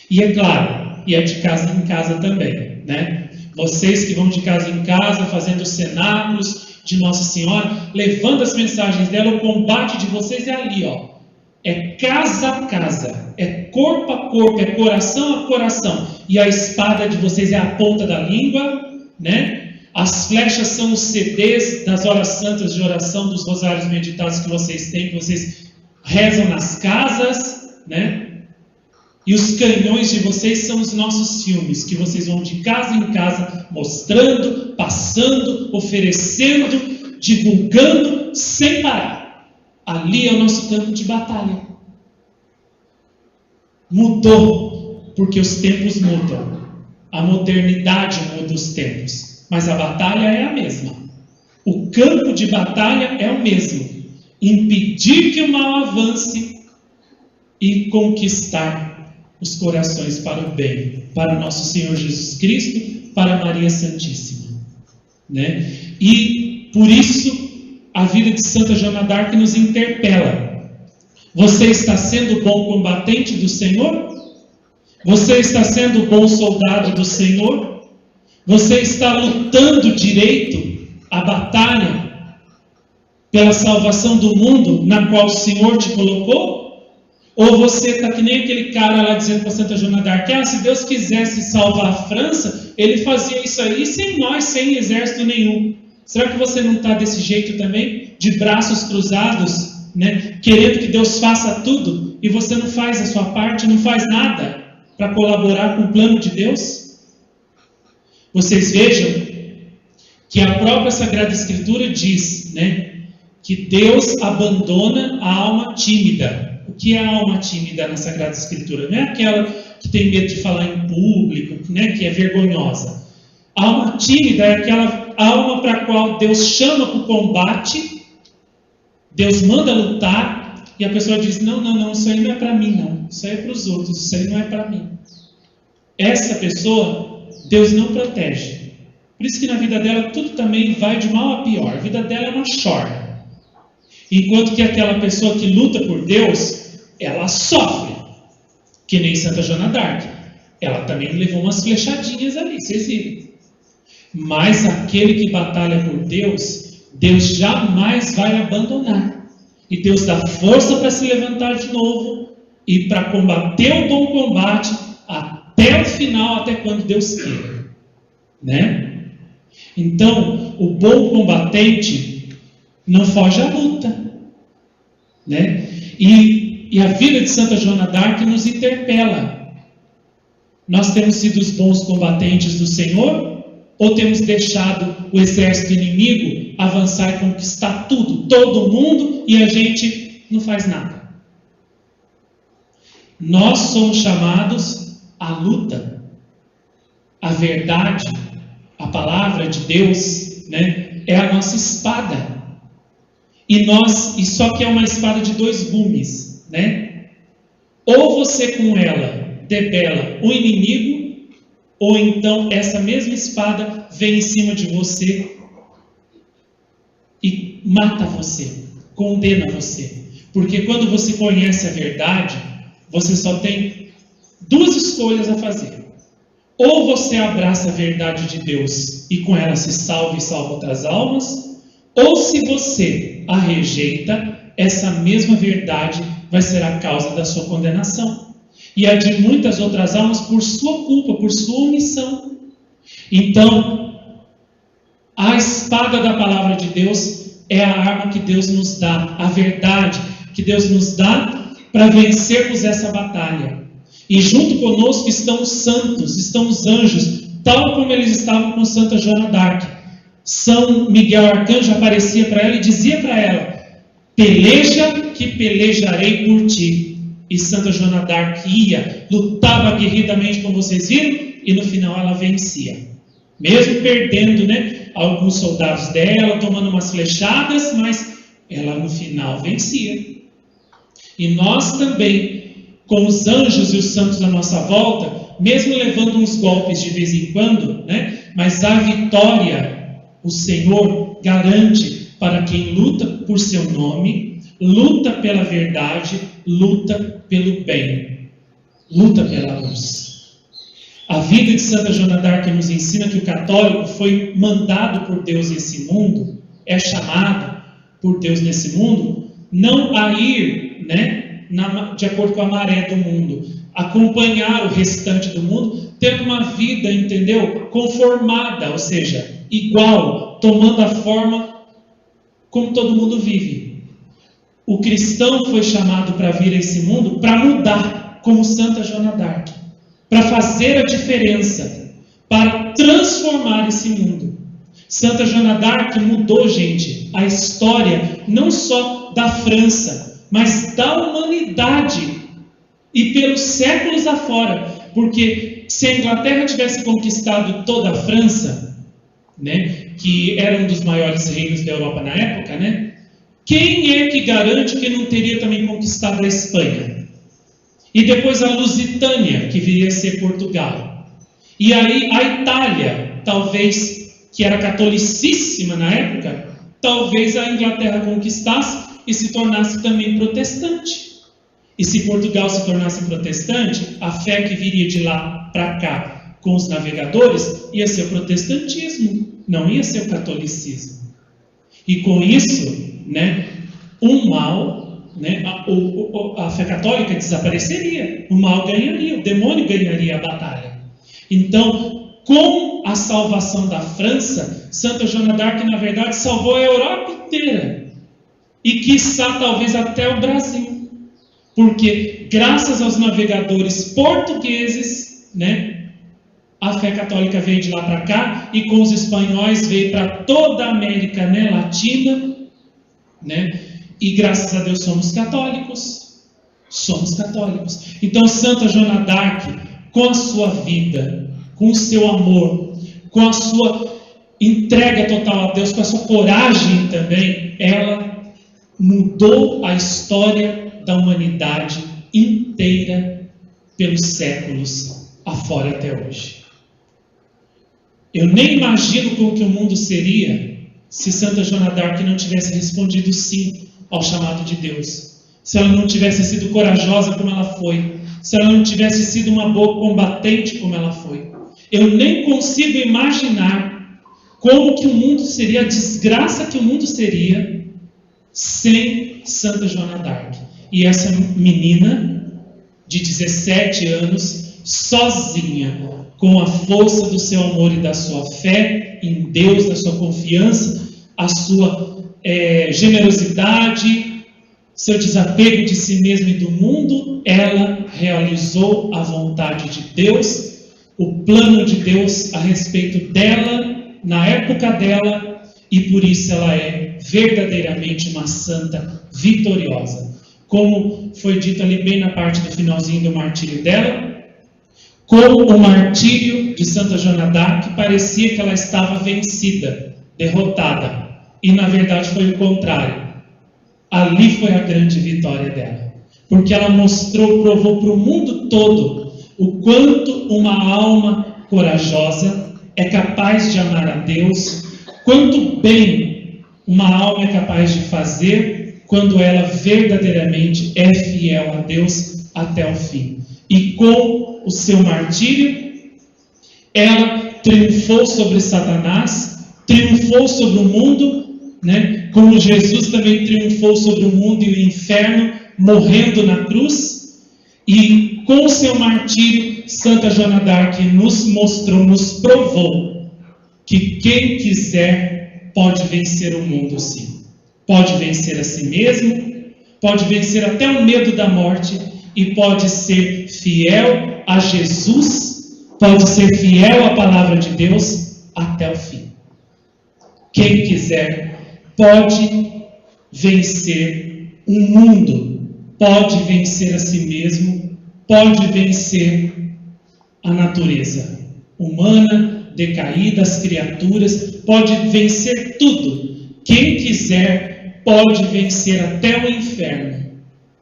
E é claro, e é de casa em casa também. né? Vocês que vão de casa em casa, fazendo cenáculos de Nossa Senhora, levando as mensagens dela, o combate de vocês é ali, ó. É casa a casa, é corpo a corpo, é coração a coração. E a espada de vocês é a ponta da língua, né? As flechas são os CDs das horas santas de oração, dos rosários meditados que vocês têm, que vocês rezam nas casas, né? E os canhões de vocês são os nossos filmes, que vocês vão de casa em casa, mostrando, passando, oferecendo, divulgando, sem parar. Ali é o nosso campo de batalha. Mudou, porque os tempos mudam. A modernidade muda os tempos, mas a batalha é a mesma. O campo de batalha é o mesmo. Impedir que o mal avance e conquistar os corações para o bem, para o nosso Senhor Jesus Cristo, para Maria Santíssima, né? E por isso a vida de Santa Joana d'Arc nos interpela. Você está sendo bom combatente do Senhor? Você está sendo bom soldado do Senhor? Você está lutando direito a batalha pela salvação do mundo na qual o Senhor te colocou? Ou você está que nem aquele cara lá dizendo para Santa Joana d'Arc, se Deus quisesse salvar a França, ele fazia isso aí sem nós, sem exército nenhum. Será que você não está desse jeito também? De braços cruzados, né? Querendo que Deus faça tudo, e você não faz a sua parte, não faz nada para colaborar com o plano de Deus? Vocês vejam que a própria Sagrada Escritura diz, né, que Deus abandona a alma tímida. O que é a alma tímida na Sagrada Escritura? Não é aquela que tem medo de falar em público, né, que é vergonhosa. A alma tímida é aquela alma para a qual Deus chama para o combate, Deus manda lutar, e a pessoa diz, não, isso aí não é para mim, não. Isso aí é para os outros, isso aí não é para mim. Essa pessoa, Deus não protege. Por isso que na vida dela tudo também vai de mal a pior. A vida dela é uma chora. Enquanto que aquela pessoa que luta por Deus, ela sofre. Que nem Santa Joana d'Arc. Ela também levou umas flechadinhas ali, vocês viram. Mas aquele que batalha por Deus, Deus jamais vai abandonar. E Deus dá força para se levantar de novo e para combater o bom combate até o final, até quando Deus queira, né? Então, o bom combatente não foge à luta, né? E a vida de Santa Joana d'Arc nos interpela. Nós temos sido os bons combatentes do Senhor? Ou temos deixado o exército inimigo avançar e conquistar tudo, todo mundo, e a gente não faz nada? Nós somos chamados à luta. A verdade, a palavra de Deus, né, é a nossa espada. E só que é uma espada de dois gumes, né? Ou você com ela debela o inimigo, ou então essa mesma espada vem em cima de você e mata você, condena você. Porque quando você conhece a verdade, você só tem duas escolhas a fazer. Ou você abraça a verdade de Deus e com ela se salva e salva outras almas, ou se você a rejeita, essa mesma verdade vai ser a causa da sua condenação. E a de muitas outras almas por sua culpa, por sua omissão. Então, a espada da palavra de Deus é a arma que Deus nos dá, a verdade que Deus nos dá para vencermos essa batalha. E junto conosco estão os santos, estão os anjos, tal como eles estavam com Santa Joana d'Arc. São Miguel Arcanjo aparecia para ela e dizia para ela, peleja que pelejarei por ti. E Santa Joana d'Arc ia, lutava aguerridamente, como vocês viram, e no final ela vencia. Mesmo perdendo, né, alguns soldados dela, tomando umas flechadas, mas ela no final vencia. E nós também, com os anjos e os santos à nossa volta, mesmo levando uns golpes de vez em quando, né, mas a vitória, o Senhor garante para quem luta por seu nome, luta pela verdade, luta pelo bem, luta pela luz. A vida de Santa Joana d'Arc nos ensina que o católico foi mandado por Deus nesse mundo, é chamado por Deus nesse mundo, não a ir, de acordo com a maré do mundo, acompanhar o restante do mundo, tendo uma vida, entendeu? Conformada, ou seja, igual, tomando a forma como todo mundo vive. O cristão foi chamado para vir a esse mundo para mudar, como Santa Joana d'Arc, para fazer a diferença, para transformar esse mundo. Santa Joana d'Arc mudou, gente, a história não só da França, mas da humanidade e pelos séculos afora, porque se a Inglaterra tivesse conquistado toda a França, que era um dos maiores reinos da Europa na época, quem é que garante que não teria também conquistado a Espanha? E depois a Lusitânia, que viria a ser Portugal. E aí a Itália, talvez, que era catolicíssima na época, talvez a Inglaterra conquistasse e se tornasse também protestante. E se Portugal se tornasse protestante, a fé que viria de lá para cá com os navegadores ia ser o protestantismo, não ia ser o catolicismo. E com isso, o mal, a fé católica desapareceria, o mal ganharia, o demônio ganharia a batalha. Então, com a salvação da França, Santa Joana d'Arc, na verdade, salvou a Europa inteira. E quiçá, talvez, até o Brasil. Porque, graças aos navegadores portugueses, a fé católica veio de lá para cá, e com os espanhóis veio para toda a América Latina, e graças a Deus somos católicos. Somos católicos. Então, Santa Joana d'Arc, com a sua vida, com o seu amor, com a sua entrega total a Deus, com a sua coragem também, ela mudou a história da humanidade inteira pelos séculos afora até hoje. Eu nem imagino como que o mundo seria se Santa Joana d'Arc não tivesse respondido sim ao chamado de Deus, se ela não tivesse sido corajosa como ela foi, se ela não tivesse sido uma boa combatente como ela foi. Eu nem consigo imaginar como que o mundo seria, a desgraça que o mundo seria sem Santa Joana d'Arc. E essa menina de 17 anos, sozinha, com a força do seu amor e da sua fé em Deus, da sua confiança, a sua generosidade, seu desapego de si mesma e do mundo, ela realizou a vontade de Deus, o plano de Deus a respeito dela, na época dela, e por isso ela é verdadeiramente uma santa vitoriosa. Como foi dito ali bem na parte do finalzinho do martírio dela, como o martírio de Santa Joana d'Arc parecia que ela estava vencida, derrotada, e na verdade foi o contrário. Ali foi a grande vitória dela, porque ela provou para o mundo todo o quanto uma alma corajosa é capaz de amar a Deus, quanto bem uma alma é capaz de fazer quando ela verdadeiramente é fiel a Deus até o fim. E com o seu martírio, ela triunfou sobre Satanás, triunfou sobre o mundo, como Jesus também triunfou sobre o mundo e o inferno, morrendo na cruz. E com o seu martírio, Santa Joana d'Arc nos mostrou, nos provou que quem quiser pode vencer o mundo, sim. Pode vencer a si mesmo, pode vencer até o medo da morte e pode ser fiel a Jesus, pode ser fiel à palavra de Deus até o fim. Quem quiser pode vencer o mundo, pode vencer a si mesmo, pode vencer a natureza humana, decaída, as criaturas, pode vencer tudo. Quem quiser pode vencer até o inferno.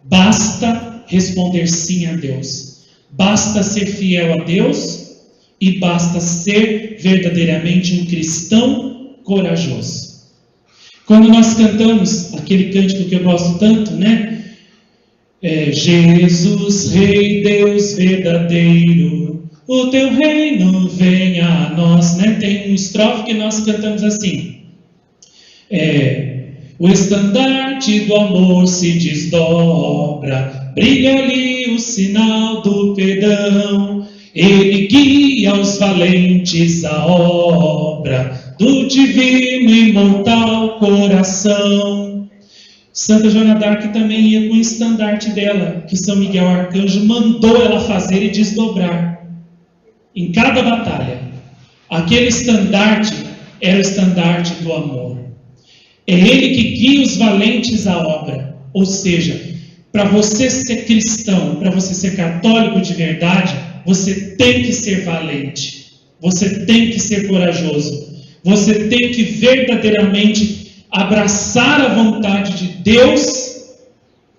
Basta responder sim a Deus. Basta ser fiel a Deus e basta ser verdadeiramente um cristão corajoso. Quando nós cantamos aquele cântico que eu gosto tanto, Jesus, Rei Deus verdadeiro, o teu reino venha a nós, né? Tem um estrofe que nós cantamos assim, o estandarte do amor se desdobra, brilha ali o sinal do perdão, ele guia os valentes à obra do divino e imortal coração. Santa Joana d'Arc também ia com o estandarte dela, que São Miguel Arcanjo mandou ela fazer e desdobrar em cada batalha. Aquele estandarte era o estandarte do amor. É ele que guia os valentes à obra. Ou seja, para você ser cristão, para você ser católico de verdade, você tem que ser valente, você tem que ser corajoso, você tem que verdadeiramente abraçar a vontade de Deus,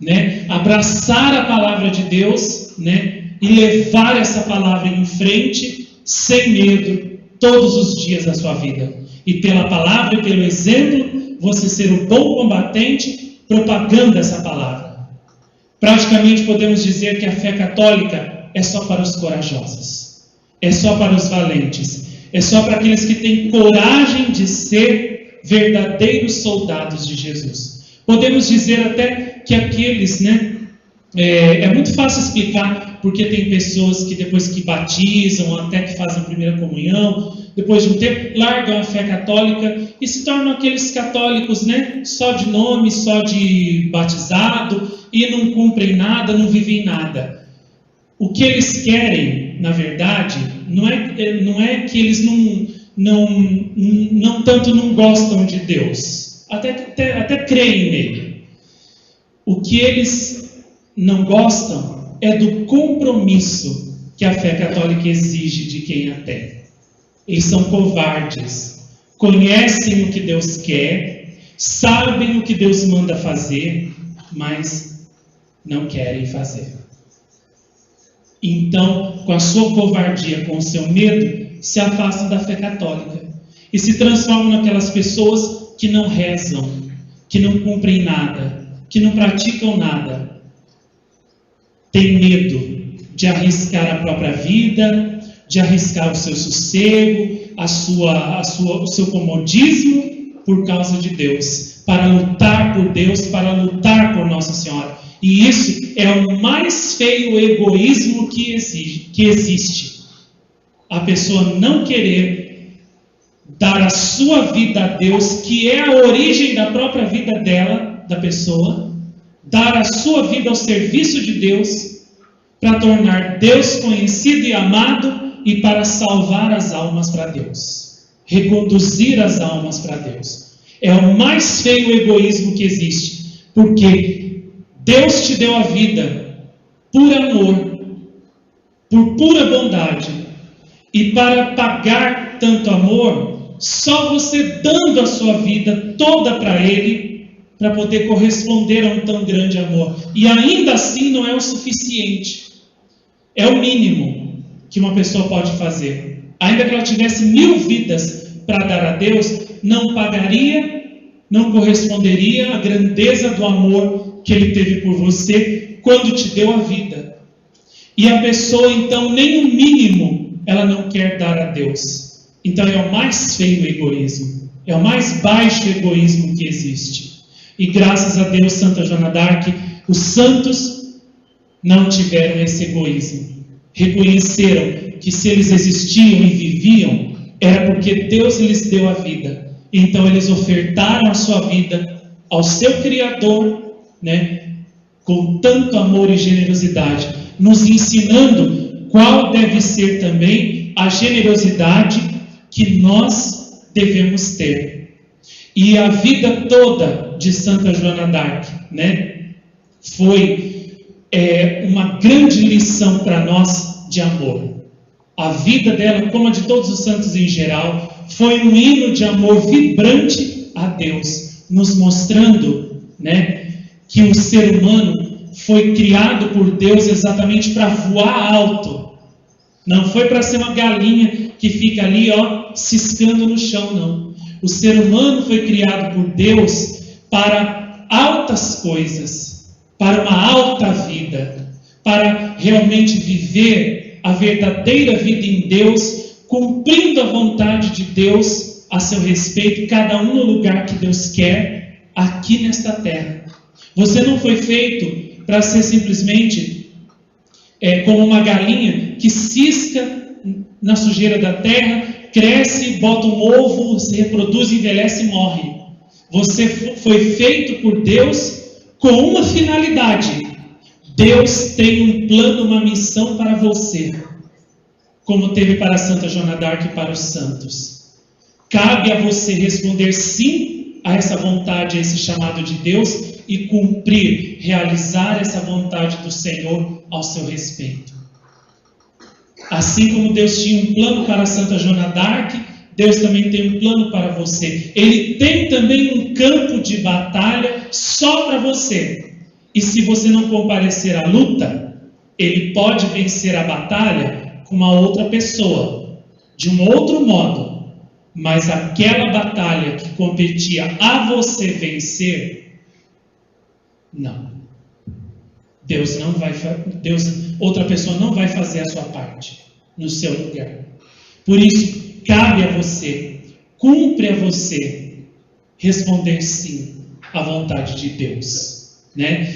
né? Abraçar a palavra de Deus, né? E levar essa palavra em frente, sem medo, todos os dias da sua vida. E pela palavra e pelo exemplo, você ser o bom combatente, propagando essa palavra. Praticamente podemos dizer que a fé católica é só para os corajosos, é só para os valentes, é só para aqueles que têm coragem de ser verdadeiros soldados de Jesus. Podemos dizer até que aqueles, né? É muito fácil explicar, porque tem pessoas que depois que batizam, até que fazem a primeira comunhão, depois de um tempo, largam a fé católica e se tornam aqueles católicos, né? Só de nome, só de batizado, e não cumprem nada, não vivem nada. O que eles querem, na verdade, não é que eles não tanto não gostam de Deus, até creem nele. O que eles não gostam é do compromisso que a fé católica exige de quem a tem. Eles são covardes, conhecem o que Deus quer, sabem o que Deus manda fazer, mas não querem fazer. Então, com a sua covardia, com o seu medo, se afastam da fé católica e se transformam naquelas pessoas que não rezam, que não cumprem nada, que não praticam nada. Tem medo de arriscar a própria vida, de arriscar o seu sossego, o seu comodismo por causa de Deus, para lutar por Deus, para lutar por Nossa Senhora. E isso é o mais feio egoísmo que existe. A pessoa não querer dar a sua vida a Deus, que é a origem da própria vida dela, da pessoa, dar a sua vida ao serviço de Deus, para tornar Deus conhecido e amado e para salvar as almas para Deus, reconduzir as almas para Deus. É o mais feio egoísmo que existe, porque Deus te deu a vida por amor, por pura bondade, e para pagar tanto amor, só você dando a sua vida toda para Ele, para poder corresponder a um tão grande amor. E ainda assim não é o suficiente. É o mínimo que uma pessoa pode fazer. Ainda que ela tivesse 1000 vidas para dar a Deus, não pagaria, não corresponderia à grandeza do amor que Ele teve por você quando te deu a vida. E a pessoa, então, nem o mínimo ela não quer dar a Deus. Então é o mais feio egoísmo, é o mais baixo egoísmo que existe. E graças a Deus, Santa Joana d'Arc, os santos não tiveram esse egoísmo. Reconheceram que se eles existiam e viviam, era porque Deus lhes deu a vida. Então eles ofertaram a sua vida ao seu Criador, né, com tanto amor e generosidade, nos ensinando qual deve ser também a generosidade que nós devemos ter. E a vida toda de Santa Joana d'Arc, né, foi uma grande lição para nós de amor. A vida dela, como a de todos os santos em geral, foi um hino de amor vibrante a Deus, nos mostrando, né, que o ser humano foi criado por Deus exatamente para voar alto. Não foi para ser uma galinha que fica ali, ciscando no chão, não. O ser humano foi criado por Deus para altas coisas, para uma alta vida, para realmente viver a verdadeira vida em Deus, cumprindo a vontade de Deus a seu respeito, cada um no lugar que Deus quer, aqui nesta terra. Você não foi feito para ser simplesmente como uma galinha que cisca na sujeira da terra, cresce, bota um ovo, se reproduz, envelhece e morre. Você foi feito por Deus com uma finalidade. Deus tem um plano, uma missão para você, como teve para Santa Joana d'Arc e para os santos. Cabe a você responder sim a essa vontade, a esse chamado de Deus e cumprir, realizar essa vontade do Senhor ao seu respeito. Assim como Deus tinha um plano para Santa Joana d'Arc, Deus também tem um plano para você. Ele tem também um campo de batalha só para você. E se você não comparecer à luta, Ele pode vencer a batalha com uma outra pessoa, de um outro modo. Mas aquela batalha que competia a você vencer, não. Outra pessoa não vai fazer a sua parte no seu lugar. Por isso, cabe a você, cumpre a você responder sim à vontade de Deus, né?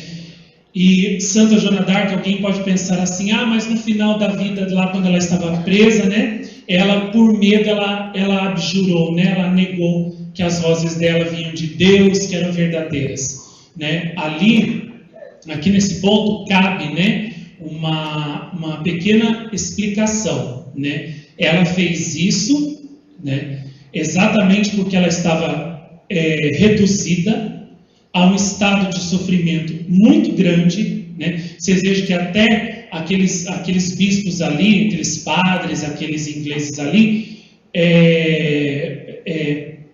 E Santa Joana d'Arc, alguém pode pensar assim, mas no final da vida, lá quando ela estava presa, né? Ela, por medo, ela abjurou, né? Ela negou que as vozes dela vinham de Deus, que eram verdadeiras, né? Aqui nesse ponto, cabe, né, uma pequena explicação, né? Ela fez isso, né, exatamente porque ela estava reduzida a um estado de sofrimento muito grande, né? Vocês vejam que até aqueles bispos ali, aqueles padres, aqueles ingleses ali,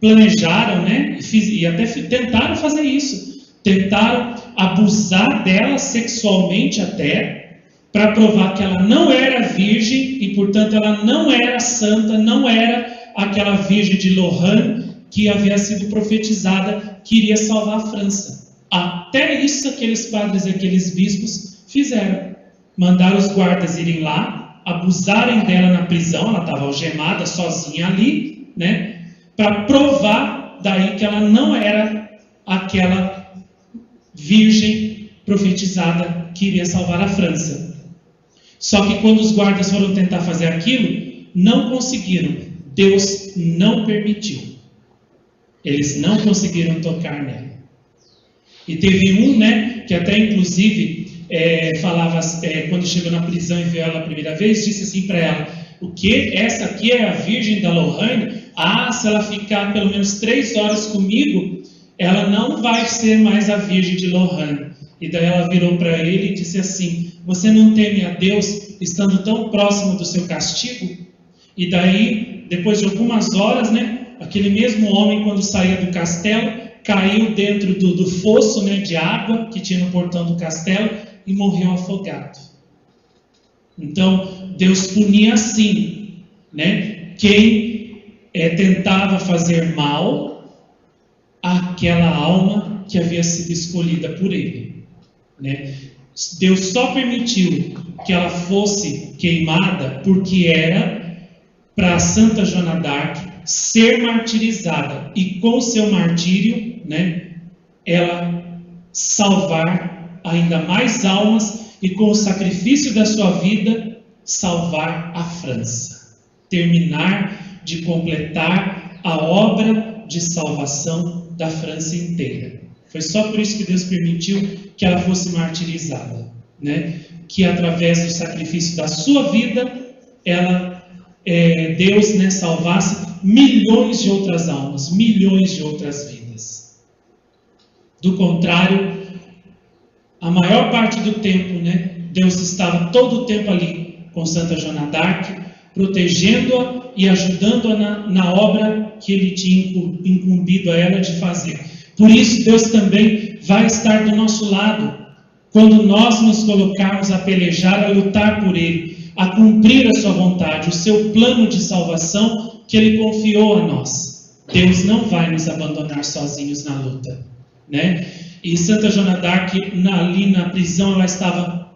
planejaram, né? E até tentaram fazer isso. Tentaram abusar dela sexualmente até, para provar que ela não era virgem e, portanto, ela não era santa, não era aquela virgem de Lorraine que havia sido profetizada que iria salvar a França. Até isso aqueles padres e aqueles bispos fizeram. Mandaram os guardas irem lá, abusarem dela na prisão, ela estava algemada, sozinha ali, né? Para provar daí que ela não era aquela virgem profetizada que iria salvar a França. Só que quando os guardas foram tentar fazer aquilo, não conseguiram. Deus não permitiu. Eles não conseguiram tocar nela. E teve um, né, que até inclusive falava, quando chegou na prisão e viu ela a primeira vez, disse assim para ela, o que? Essa aqui é a Virgem da Lorraine? Se ela ficar pelo menos 3 horas comigo, ela não vai ser mais a Virgem de Lorraine. E daí ela virou para ele e disse assim, você não teme a Deus estando tão próximo do seu castigo? E daí, depois de algumas horas, né, aquele mesmo homem, quando saía do castelo, caiu dentro do fosso, né, de água que tinha no portão do castelo e morreu afogado. Então, Deus punia assim, né, quem tentava fazer mal àquela alma que havia sido escolhida por Ele, né? Deus só permitiu que ela fosse queimada porque era para Santa Joana d'Arc ser martirizada e com seu martírio, né, ela salvar ainda mais almas e com o sacrifício da sua vida salvar a França, terminar de completar a obra de salvação da França inteira. Foi só por isso que Deus permitiu que ela fosse martirizada, né? Que através do sacrifício da sua vida, Deus, né, salvasse milhões de outras almas, milhões de outras vidas. Do contrário, a maior parte do tempo, né, Deus estava todo o tempo ali com Santa Joana d'Arc, protegendo-a e ajudando-a na obra que Ele tinha incumbido a ela de fazer. Por isso, Deus também vai estar do nosso lado, quando nós nos colocarmos a pelejar, a lutar por Ele, a cumprir a sua vontade, o seu plano de salvação que Ele confiou a nós. Deus não vai nos abandonar sozinhos na luta, né? E Santa Joana d'Arc, ali na prisão, ela estava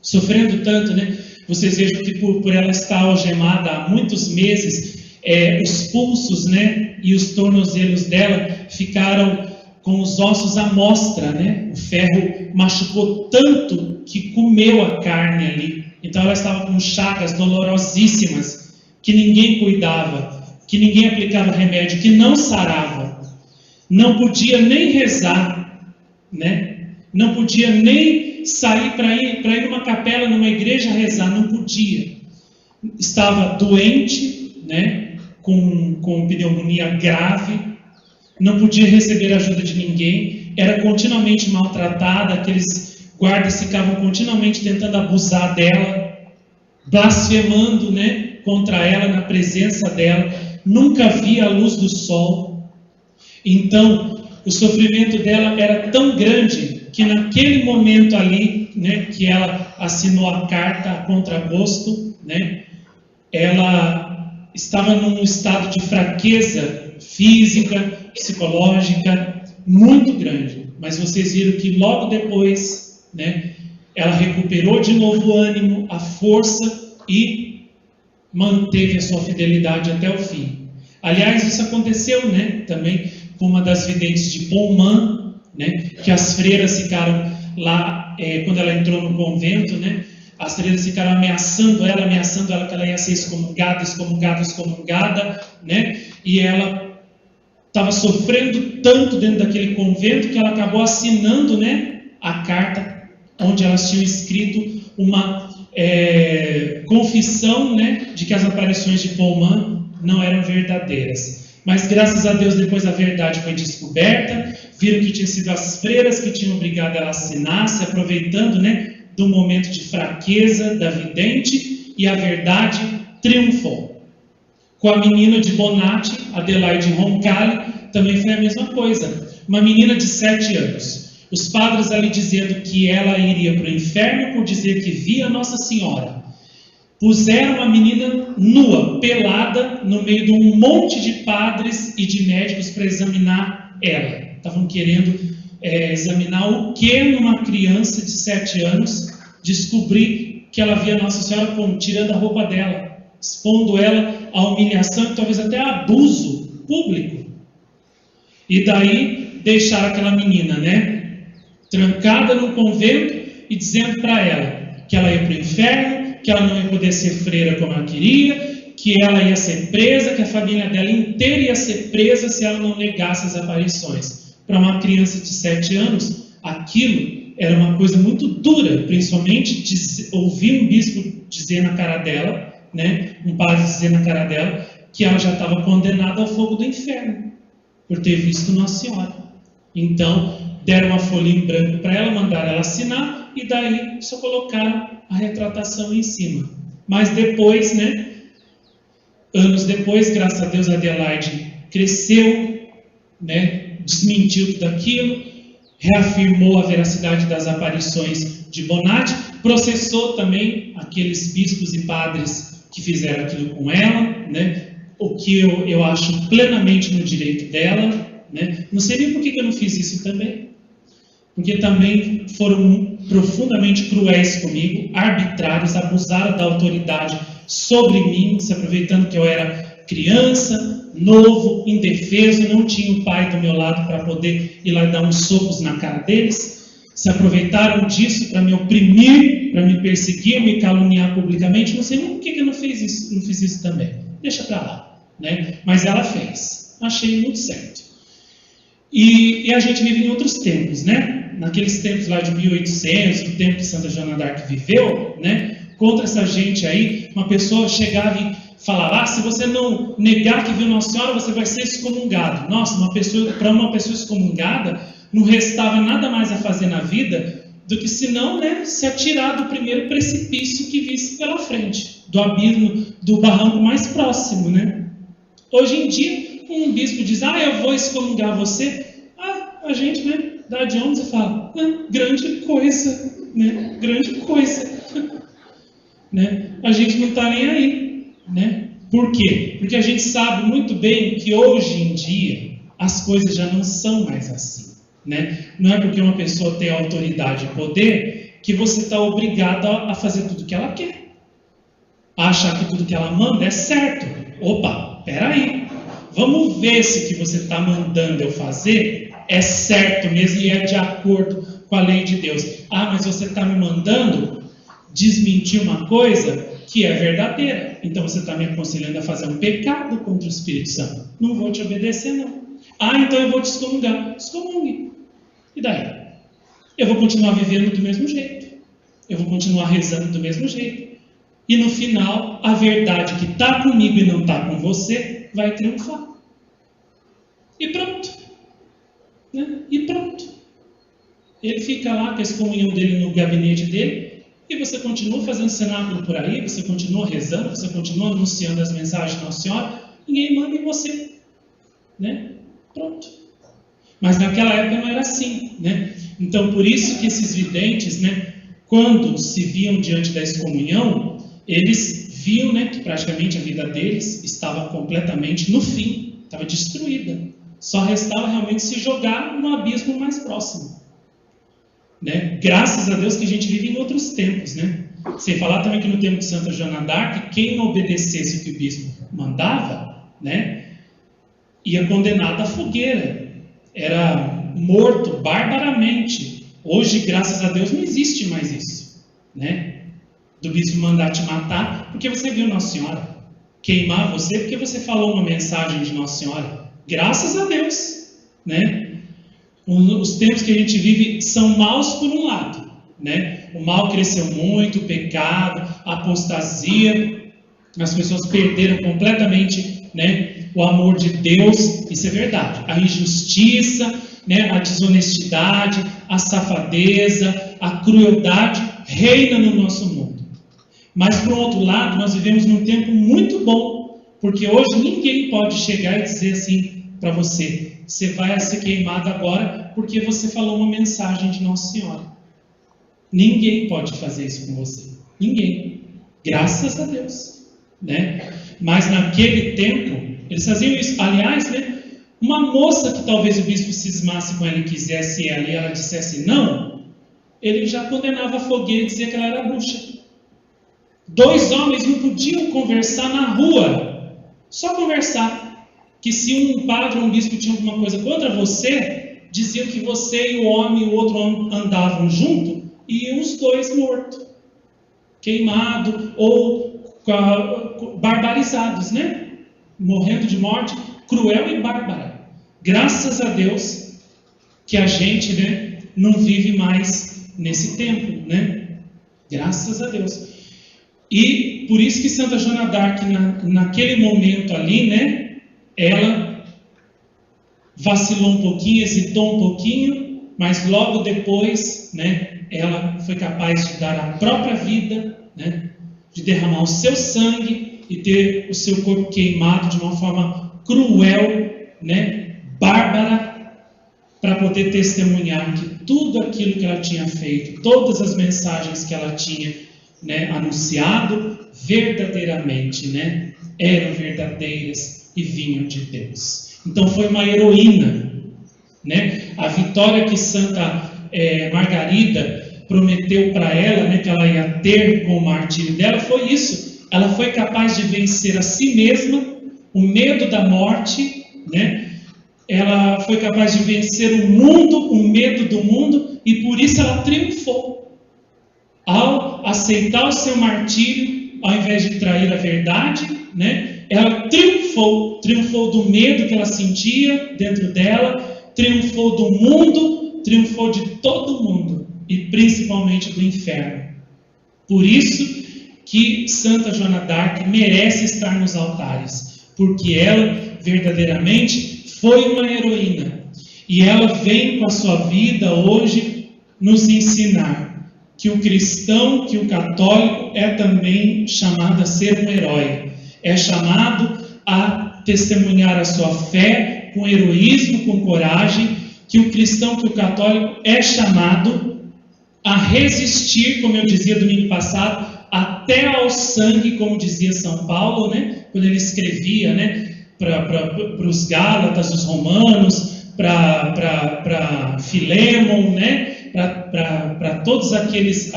sofrendo tanto, né? Vocês vejam que por ela estar algemada há muitos meses, os pulsos, né, e os tornozelos dela ficaram com os ossos à mostra, né? O ferro machucou tanto que comeu a carne ali. Então ela estava com chagas dolorosíssimas, que ninguém cuidava, que ninguém aplicava remédio, que não sarava. Não podia nem rezar, né? Não podia nem sair para ir numa capela, numa igreja rezar, não podia. Estava doente, né? Com pneumonia grave, não podia receber ajuda de ninguém, era continuamente maltratada, aqueles guardas ficavam continuamente tentando abusar dela, blasfemando, né, contra ela, na presença dela, nunca via a luz do sol. Então, o sofrimento dela era tão grande, que naquele momento ali, né, que ela assinou a carta a contragosto, né, ela estava num estado de fraqueza física, psicológica, muito grande. Mas vocês viram que logo depois, né, ela recuperou de novo o ânimo, a força e manteve a sua fidelidade até o fim. Aliás, isso aconteceu, né, também com uma das videntes de Poumã, né, que as freiras ficaram lá, quando ela entrou no convento, né, as freiras ficaram ameaçando ela que ela ia ser excomungada, né, e ela estava sofrendo tanto dentro daquele convento que ela acabou assinando, né, a carta onde elas tinham escrito uma confissão, né, de que as aparições de Poumã não eram verdadeiras. Mas graças a Deus depois a verdade foi descoberta, viram que tinha sido as freiras que tinham obrigado ela a assinar, se aproveitando, né, do momento de fraqueza da vidente, e a verdade triunfou. Com a menina de Bonatti, Adelaide Roncalli, também foi a mesma coisa. Uma menina de 7 anos. Os padres ali dizendo que ela iria para o inferno por dizer que via Nossa Senhora. Puseram a menina nua, pelada, no meio de um monte de padres e de médicos para examinar ela. Estavam querendo examinar o que numa criança de 7 anos, descobrir que ela via Nossa Senhora como tirando a roupa dela, expondo ela à humilhação e talvez até a abuso público. E daí deixaram aquela menina, né, trancada no convento e dizendo para ela que ela ia para o inferno, que ela não ia poder ser freira como ela queria, que ela ia ser presa, que a família dela inteira ia ser presa se ela não negasse as aparições. Para uma criança de 7 anos, aquilo era uma coisa muito dura, principalmente ouvir um bispo dizer na cara dela, né, um padre dizer na cara dela que ela já estava condenada ao fogo do inferno por ter visto Nossa Senhora. Então deram uma folha em branco para ela, mandaram ela assinar e daí só colocaram a retratação em cima. Mas depois, né, anos depois, graças a Deus, a Adelaide cresceu, né, desmentiu tudo aquilo, reafirmou a veracidade das aparições de Bonatti, processou também aqueles bispos e padres que fizeram aquilo com ela, né? O que eu acho plenamente no direito dela, né? Não sei nem por que eu não fiz isso também, porque também foram profundamente cruéis comigo, arbitrários, abusaram da autoridade sobre mim, se aproveitando que eu era criança, novo, indefeso, não tinha o pai do meu lado para poder ir lá dar uns socos na cara deles. Se aproveitaram disso para me oprimir, para me perseguir, me caluniar publicamente. Não sei nem por que eu não fiz isso também. Deixa para lá, né? Mas ela fez. Achei muito certo. E a gente vive em outros tempos, né? Naqueles tempos lá de 1800, o tempo que Santa Joana d'Arc viveu, né? Contra essa gente aí, uma pessoa chegava e falava: se você não negar que viu Nossa Senhora, você vai ser excomungado. Nossa, para uma pessoa excomungada, não restava nada mais a fazer na vida do que senão, né, se atirar do primeiro precipício que visse pela frente, do abismo, do barranco mais próximo, né? Hoje em dia, um bispo diz: eu vou excomungar você. A gente, né, dá de ombros e fala: grande coisa, né? Grande coisa. Né? A gente não está nem aí, né? Por quê? Porque a gente sabe muito bem que hoje em dia as coisas já não são mais assim, né? Não é porque uma pessoa tem autoridade e poder que você está obrigado a fazer tudo o que ela quer, a achar que tudo que ela manda é certo. Opa, peraí, vamos ver se o que você está mandando eu fazer é certo mesmo e é de acordo com a lei de Deus. Ah, mas você está me mandando desmentir uma coisa que é verdadeira. Então você está me aconselhando a fazer um pecado contra o Espírito Santo. Não vou te obedecer, não. Ah, então eu vou te excomungar. Excomungue. E daí? Eu vou continuar vivendo do mesmo jeito. Eu vou continuar rezando do mesmo jeito. E no final, a verdade que está comigo e não está com você vai triunfar. E pronto. Né? E pronto. Ele fica lá com a excomunhão dele no gabinete dele, e você continua fazendo cenáculo por aí, você continua rezando, você continua anunciando as mensagens de Nossa Senhora, ninguém manda em você. Né? Pronto. Mas naquela época não era assim. Né? Então, por isso que esses videntes, né, quando se viam diante da excomunhão, eles viam, né, que praticamente a vida deles estava completamente no fim, estava destruída. Só restava realmente se jogar no abismo mais próximo. Né? Graças a Deus que a gente vive em outros tempos. Né? Sem falar também que no tempo de Santa Joana d'Arc, quem não obedecesse o que o bispo mandava, né, ia condenado à fogueira. Era morto barbaramente. Hoje, graças a Deus, não existe mais isso. Né? Do bispo mandar te matar porque você viu Nossa Senhora. Queimar você porque você falou uma mensagem de Nossa Senhora. Graças a Deus. Né? Os tempos que a gente vive são maus por um lado. Né? O mal cresceu muito, o pecado, a apostasia. As pessoas perderam completamente, né, o amor de Deus. Isso é verdade. A injustiça, né, a desonestidade, a safadeza, a crueldade reina no nosso mundo. Mas, por outro lado, nós vivemos num tempo muito bom, porque hoje ninguém pode chegar e dizer assim para você: você vai ser queimado agora porque você falou uma mensagem de Nossa Senhora. Ninguém pode fazer isso com você. Ninguém. Graças a Deus. Né? Mas naquele tempo, eles faziam isso. Aliás, né, uma moça que talvez o bispo cismasse com ela e quisesse ela, e ela dissesse não, ele já condenava a fogueira e dizia que ela era bruxa. 2 homens não podiam conversar na rua, só conversar. Que se um padre ou um bispo tinha alguma coisa contra você, diziam que você e o homem e o outro homem andavam junto e iam os 2 mortos, queimados ou barbarizados, né? Morrendo de morte cruel e bárbara. Graças a Deus que a gente, né, não vive mais nesse tempo, né? Graças a Deus. E por isso que Santa Joana d'Arc, naquele momento ali, né, ela vacilou um pouquinho, hesitou um pouquinho, mas logo depois, né, ela foi capaz de dar a própria vida, né, de derramar o seu sangue e ter o seu corpo queimado de uma forma cruel, né, bárbara, para poder testemunhar que tudo aquilo que ela tinha feito, todas as mensagens que ela tinha, né, anunciado, verdadeiramente, né, eram verdadeiras e vinham de Deus. Então foi uma heroína, né? A vitória que Santa Margarida prometeu para ela, né, que ela ia ter com o martírio dela, foi isso. Ela foi capaz de vencer a si mesma, o medo da morte, né? Ela foi capaz de vencer o mundo, o medo do mundo, e por isso ela triunfou. Ao aceitar o seu martírio, ao invés de trair a verdade, né, ela triunfou do medo que ela sentia dentro dela, triunfou do mundo, triunfou de todo mundo, e principalmente do inferno. Por isso que Santa Joana d'Arc merece estar nos altares, porque ela verdadeiramente foi uma heroína, e ela vem com a sua vida hoje nos ensinar que o cristão, que o católico é também chamado a ser um herói, é chamado a testemunhar a sua fé com heroísmo, com coragem, que o cristão, que o católico é chamado a resistir, como eu dizia domingo passado, até ao sangue, como dizia São Paulo, né, quando ele escrevia, né, para os Gálatas, os Romanos, para Filémon, né, para todos aqueles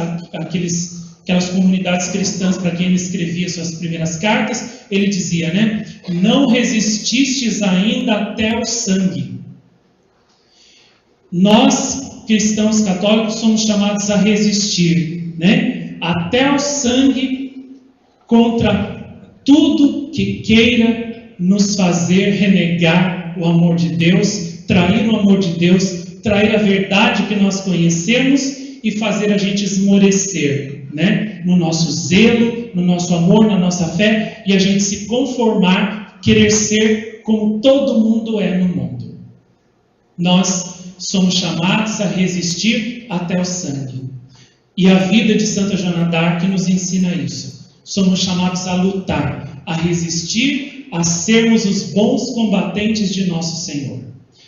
aquelas comunidades cristãs para quem ele escrevia suas primeiras cartas, ele dizia, né? Não resististes ainda até o sangue. Nós, cristãos católicos, somos chamados a resistir, né? Até o sangue contra tudo que queira nos fazer renegar o amor de Deus, trair o amor de Deus, trair a verdade que nós conhecemos e fazer a gente esmorecer, né? No nosso zelo, no nosso amor, na nossa fé, e a gente se conformar, querer ser como todo mundo é no mundo. Nós somos chamados a resistir até o sangue. E a vida de Santa Joana d'Arc nos ensina isso. Somos chamados a lutar, a resistir, a sermos os bons combatentes de nosso Senhor.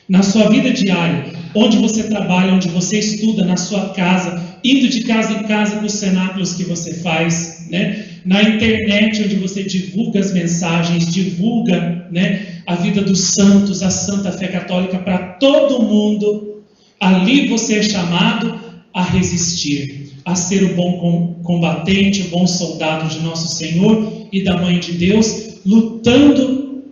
Na sua vida diária, onde você trabalha, onde você estuda, na sua casa, indo de casa em casa com os cenáculos que você faz, né? Na internet, onde você divulga as mensagens, divulga, né, a vida dos santos, a Santa Fé Católica para todo mundo, ali você é chamado a resistir, a ser o bom combatente, o bom soldado de nosso Senhor e da Mãe de Deus, lutando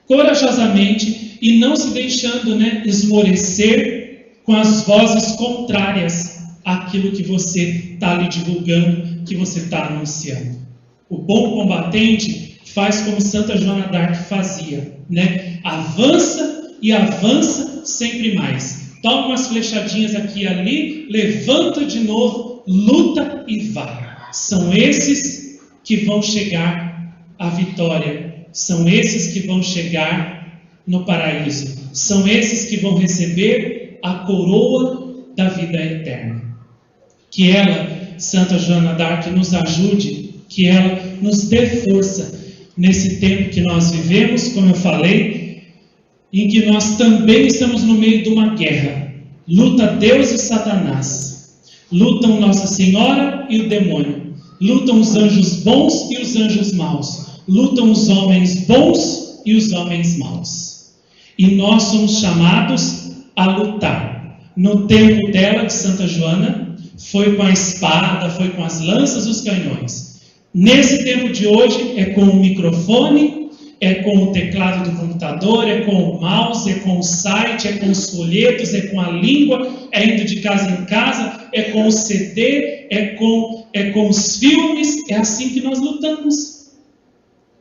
corajosamente e não se deixando, né, esmorecer com as vozes contrárias àquilo que você está ali divulgando, que você está anunciando. O bom combatente faz como Santa Joana d'Arc fazia, né? Avança e avança sempre mais. Toma umas flechadinhas aqui e ali, levanta de novo, luta e vai. São esses que vão chegar à vitória. São esses que vão chegar no paraíso. São esses que vão receber a coroa da vida eterna. Que ela, Santa Joana d'Arc, nos ajude, que ela nos dê força nesse tempo que nós vivemos, como eu falei, em que nós também estamos no meio de uma guerra. Luta Deus e Satanás. Lutam Nossa Senhora e o demônio. Lutam os anjos bons e os anjos maus. Lutam os homens bons e os homens maus. E nós somos chamados a lutar. No tempo dela, de Santa Joana, foi com a espada, foi com as lanças e os canhões. Nesse tempo de hoje, é com o microfone, é com o teclado do computador, é com o mouse, é com o site, é com os folhetos, é com a língua, é indo de casa em casa, é com o CD, é com os filmes. É assim que nós lutamos.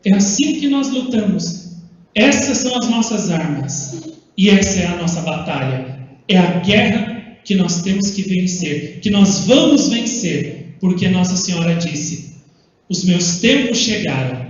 É assim que nós lutamos. Essas são as nossas armas. E essa é a nossa batalha. É a guerra que nós temos que vencer, que nós vamos vencer, porque Nossa Senhora disse: os meus tempos chegaram,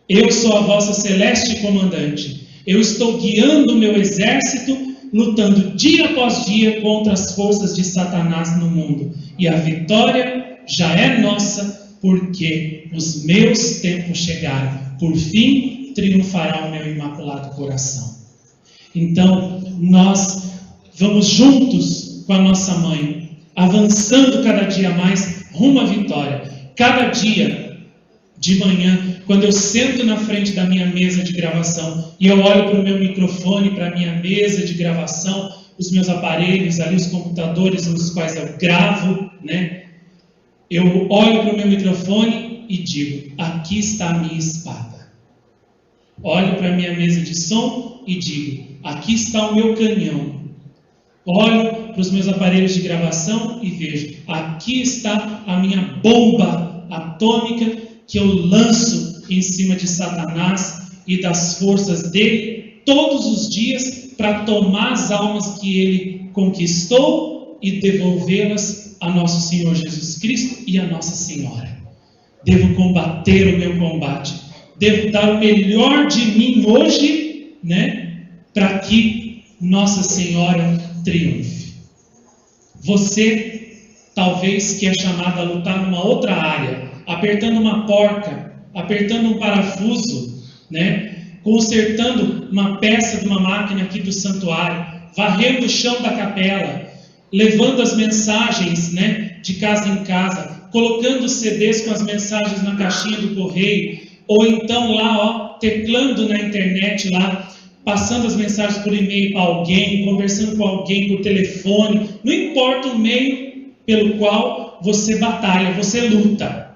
eu sou a vossa celeste comandante, eu estou guiando o meu exército, lutando dia após dia contra as forças de Satanás no mundo, e a vitória já é nossa, porque os meus tempos chegaram. Por fim, triunfará o meu imaculado coração. Então, nós vamos juntos com a nossa mãe, avançando cada dia mais rumo à vitória. Cada dia de manhã, quando eu sento na frente da minha mesa de gravação e eu olho para o meu microfone, para a minha mesa de gravação, os meus aparelhos ali, os computadores nos quais eu gravo, né? Eu olho para o meu microfone e digo: aqui está a minha espada. Olho para a minha mesa de som e digo: aqui está o meu canhão. Olho para os meus aparelhos de gravação e vejo: aqui está a minha bomba atômica que eu lanço em cima de Satanás e das forças dele todos os dias para tomar as almas que ele conquistou e devolvê-las a nosso Senhor Jesus Cristo e a Nossa Senhora. Devo combater o meu combate, devo dar o melhor de mim hoje, né, para que Nossa Senhora triunfe. Você, talvez, que é chamado a lutar numa outra área, apertando uma porca, apertando um parafuso, né, consertando uma peça de uma máquina aqui do santuário, varrendo o chão da capela, levando as mensagens, né, de casa em casa, colocando os CDs com as mensagens na caixinha do correio, ou então lá, teclando na internet lá, passando as mensagens por e-mail para alguém, conversando com alguém por telefone. Não importa o meio pelo qual você batalha, você luta.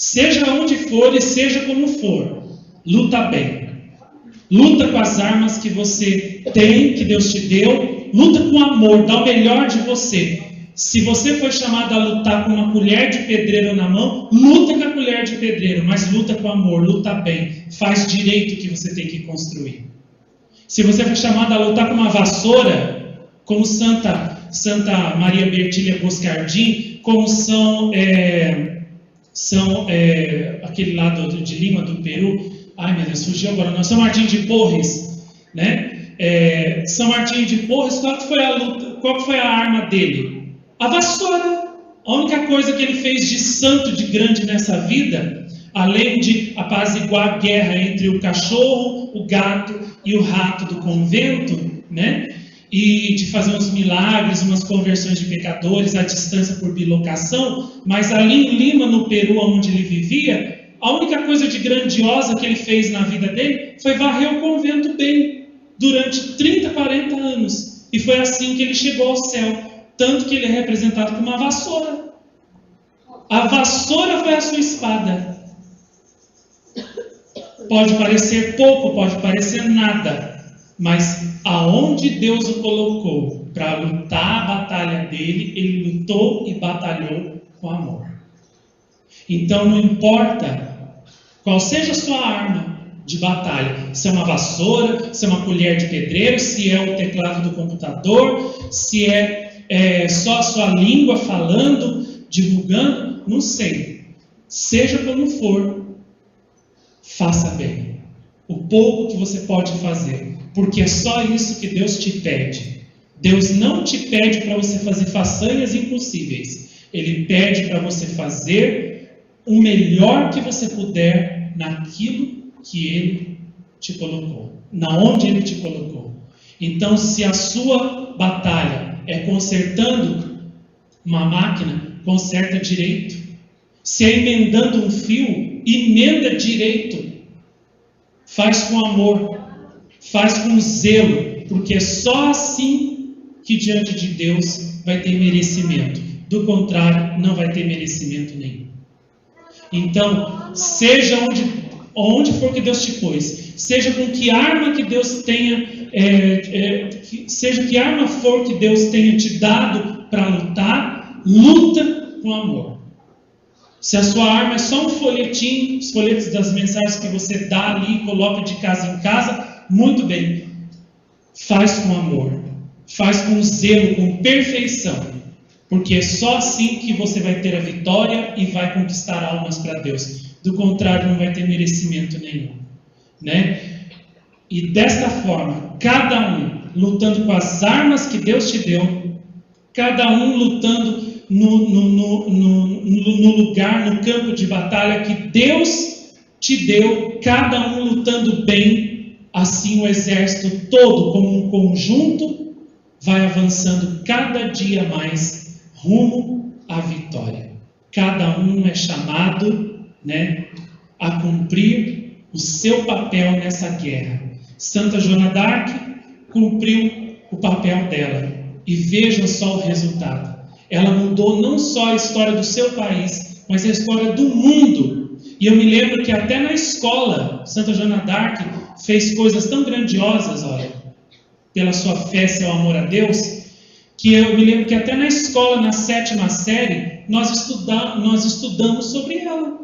Seja onde for e seja como for, luta bem. Luta com as armas que você tem, que Deus te deu. Luta com amor, dá o melhor de você. Se você foi chamado a lutar com uma colher de pedreiro na mão, luta com a colher de pedreiro, mas luta com amor, luta bem. Faz direito o que você tem que construir. Se você foi chamado a lutar com uma vassoura, como Santa Maria Bertília Boscardin, como são aquele lado de Lima, do Peru, ai meu Deus, fugiu agora não, São Martinho de Porres, né? São Martinho de Porres, qual que foi a arma dele? A vassoura. A única coisa que ele fez de santo, de grande nessa vida, além de apaziguar a guerra entre o cachorro, o gato e o rato do convento, né? E de fazer uns milagres, umas conversões de pecadores à distância por bilocação, mas ali em Lima, no Peru, onde ele vivia, a única coisa de grandiosa que ele fez na vida dele foi varrer o convento bem, durante 30, 40 anos. E foi assim que ele chegou ao céu. Tanto que ele é representado com uma vassoura. A vassoura foi a sua espada. Pode parecer pouco, pode parecer nada, mas aonde Deus o colocou para lutar a batalha dele, ele lutou e batalhou com amor. Então não importa qual seja a sua arma de batalha, se é uma vassoura, se é uma colher de pedreiro, se é o teclado do computador, se é só a sua língua falando, divulgando, não sei. Seja como for, faça bem. O pouco que você pode fazer, porque é só isso que Deus te pede. Deus não te pede para você fazer façanhas impossíveis. Ele pede para você fazer o melhor que você puder naquilo que Ele te colocou, na onde Ele te colocou. Então, se a sua batalha é consertando uma máquina, conserta direito. Se é emendando um fio, emenda direito. Faz com amor, faz com zelo, porque é só assim que diante de Deus vai ter merecimento. Do contrário, não vai ter merecimento nenhum. Então, seja onde for que Deus te pôs, seja com que arma que Deus tenha, seja que arma for que Deus tenha te dado para lutar, luta com amor. Se a sua arma é só um folhetim, os folhetos das mensagens que você dá ali e coloca de casa em casa, muito bem. Faz com amor, faz com zelo, com perfeição, porque é só assim que você vai ter a vitória e vai conquistar almas para Deus. Do contrário, não vai ter merecimento nenhum, né? E desta forma, cada um lutando com as armas que Deus te deu, cada um lutando no lugar, no campo de batalha que Deus te deu, cada um lutando bem, assim o exército todo, como um conjunto, vai avançando cada dia mais rumo à vitória. Cada um é chamado, né, a cumprir o seu papel nessa guerra. Santa Joana d'Arc cumpriu o papel dela, e vejam só o resultado. Ela mudou não só a história do seu país, mas a história do mundo. E eu me lembro que até na escola, Santa Joana d'Arc fez coisas tão grandiosas, olha, pela sua fé, seu amor a Deus, que eu me lembro que até na escola, na 7ª série, nós estudamos sobre ela.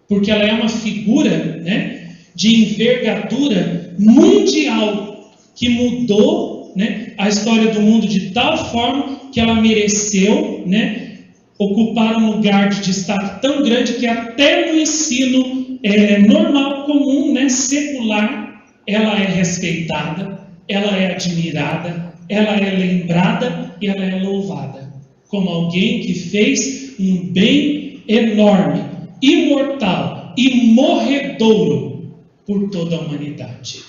Porque ela é uma figura, né, de envergadura mundial, que mudou, né, a história do mundo de tal forma que ela mereceu, né, ocupar um lugar de destaque tão grande que até no ensino normal, comum, né, secular, ela é respeitada, ela é admirada, ela é lembrada e ela é louvada como alguém que fez um bem enorme, imortal e morredouro por toda a humanidade.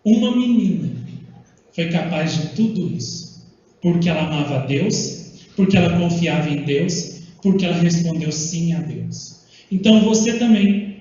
Uma menina foi capaz de tudo isso, porque ela amava a Deus, porque ela confiava em Deus, porque ela respondeu sim a Deus. Então você também,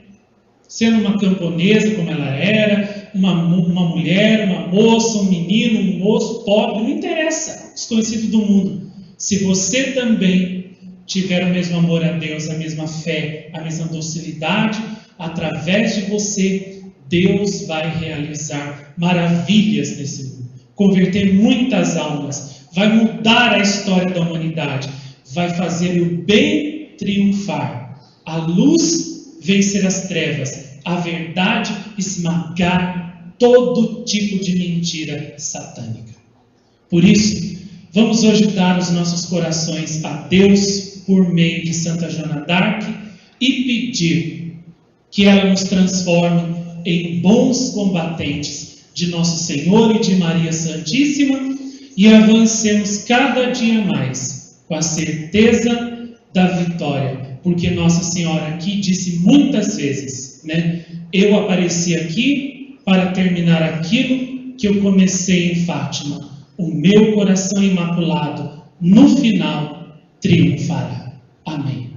sendo uma camponesa como ela era, uma mulher, uma moça, um menino, um moço, pobre, não interessa, desconhecido do mundo. Se você também tiver o mesmo amor a Deus, a mesma fé, a mesma docilidade, através de você, Deus vai realizar maravilhas nesse mundo, converter muitas almas, vai mudar a história da humanidade, vai fazer o bem triunfar, a luz vencer as trevas, a verdade esmagar todo tipo de mentira satânica. Por isso, vamos hoje dar os nossos corações a Deus por meio de Santa Joana d'Arc e pedir que ela nos transforme em bons combatentes de Nosso Senhor e de Maria Santíssima e avancemos cada dia mais com a certeza da vitória, porque Nossa Senhora aqui disse muitas vezes, né? Eu apareci aqui para terminar aquilo que eu comecei em Fátima. O meu coração imaculado, no final, triunfará. Amém.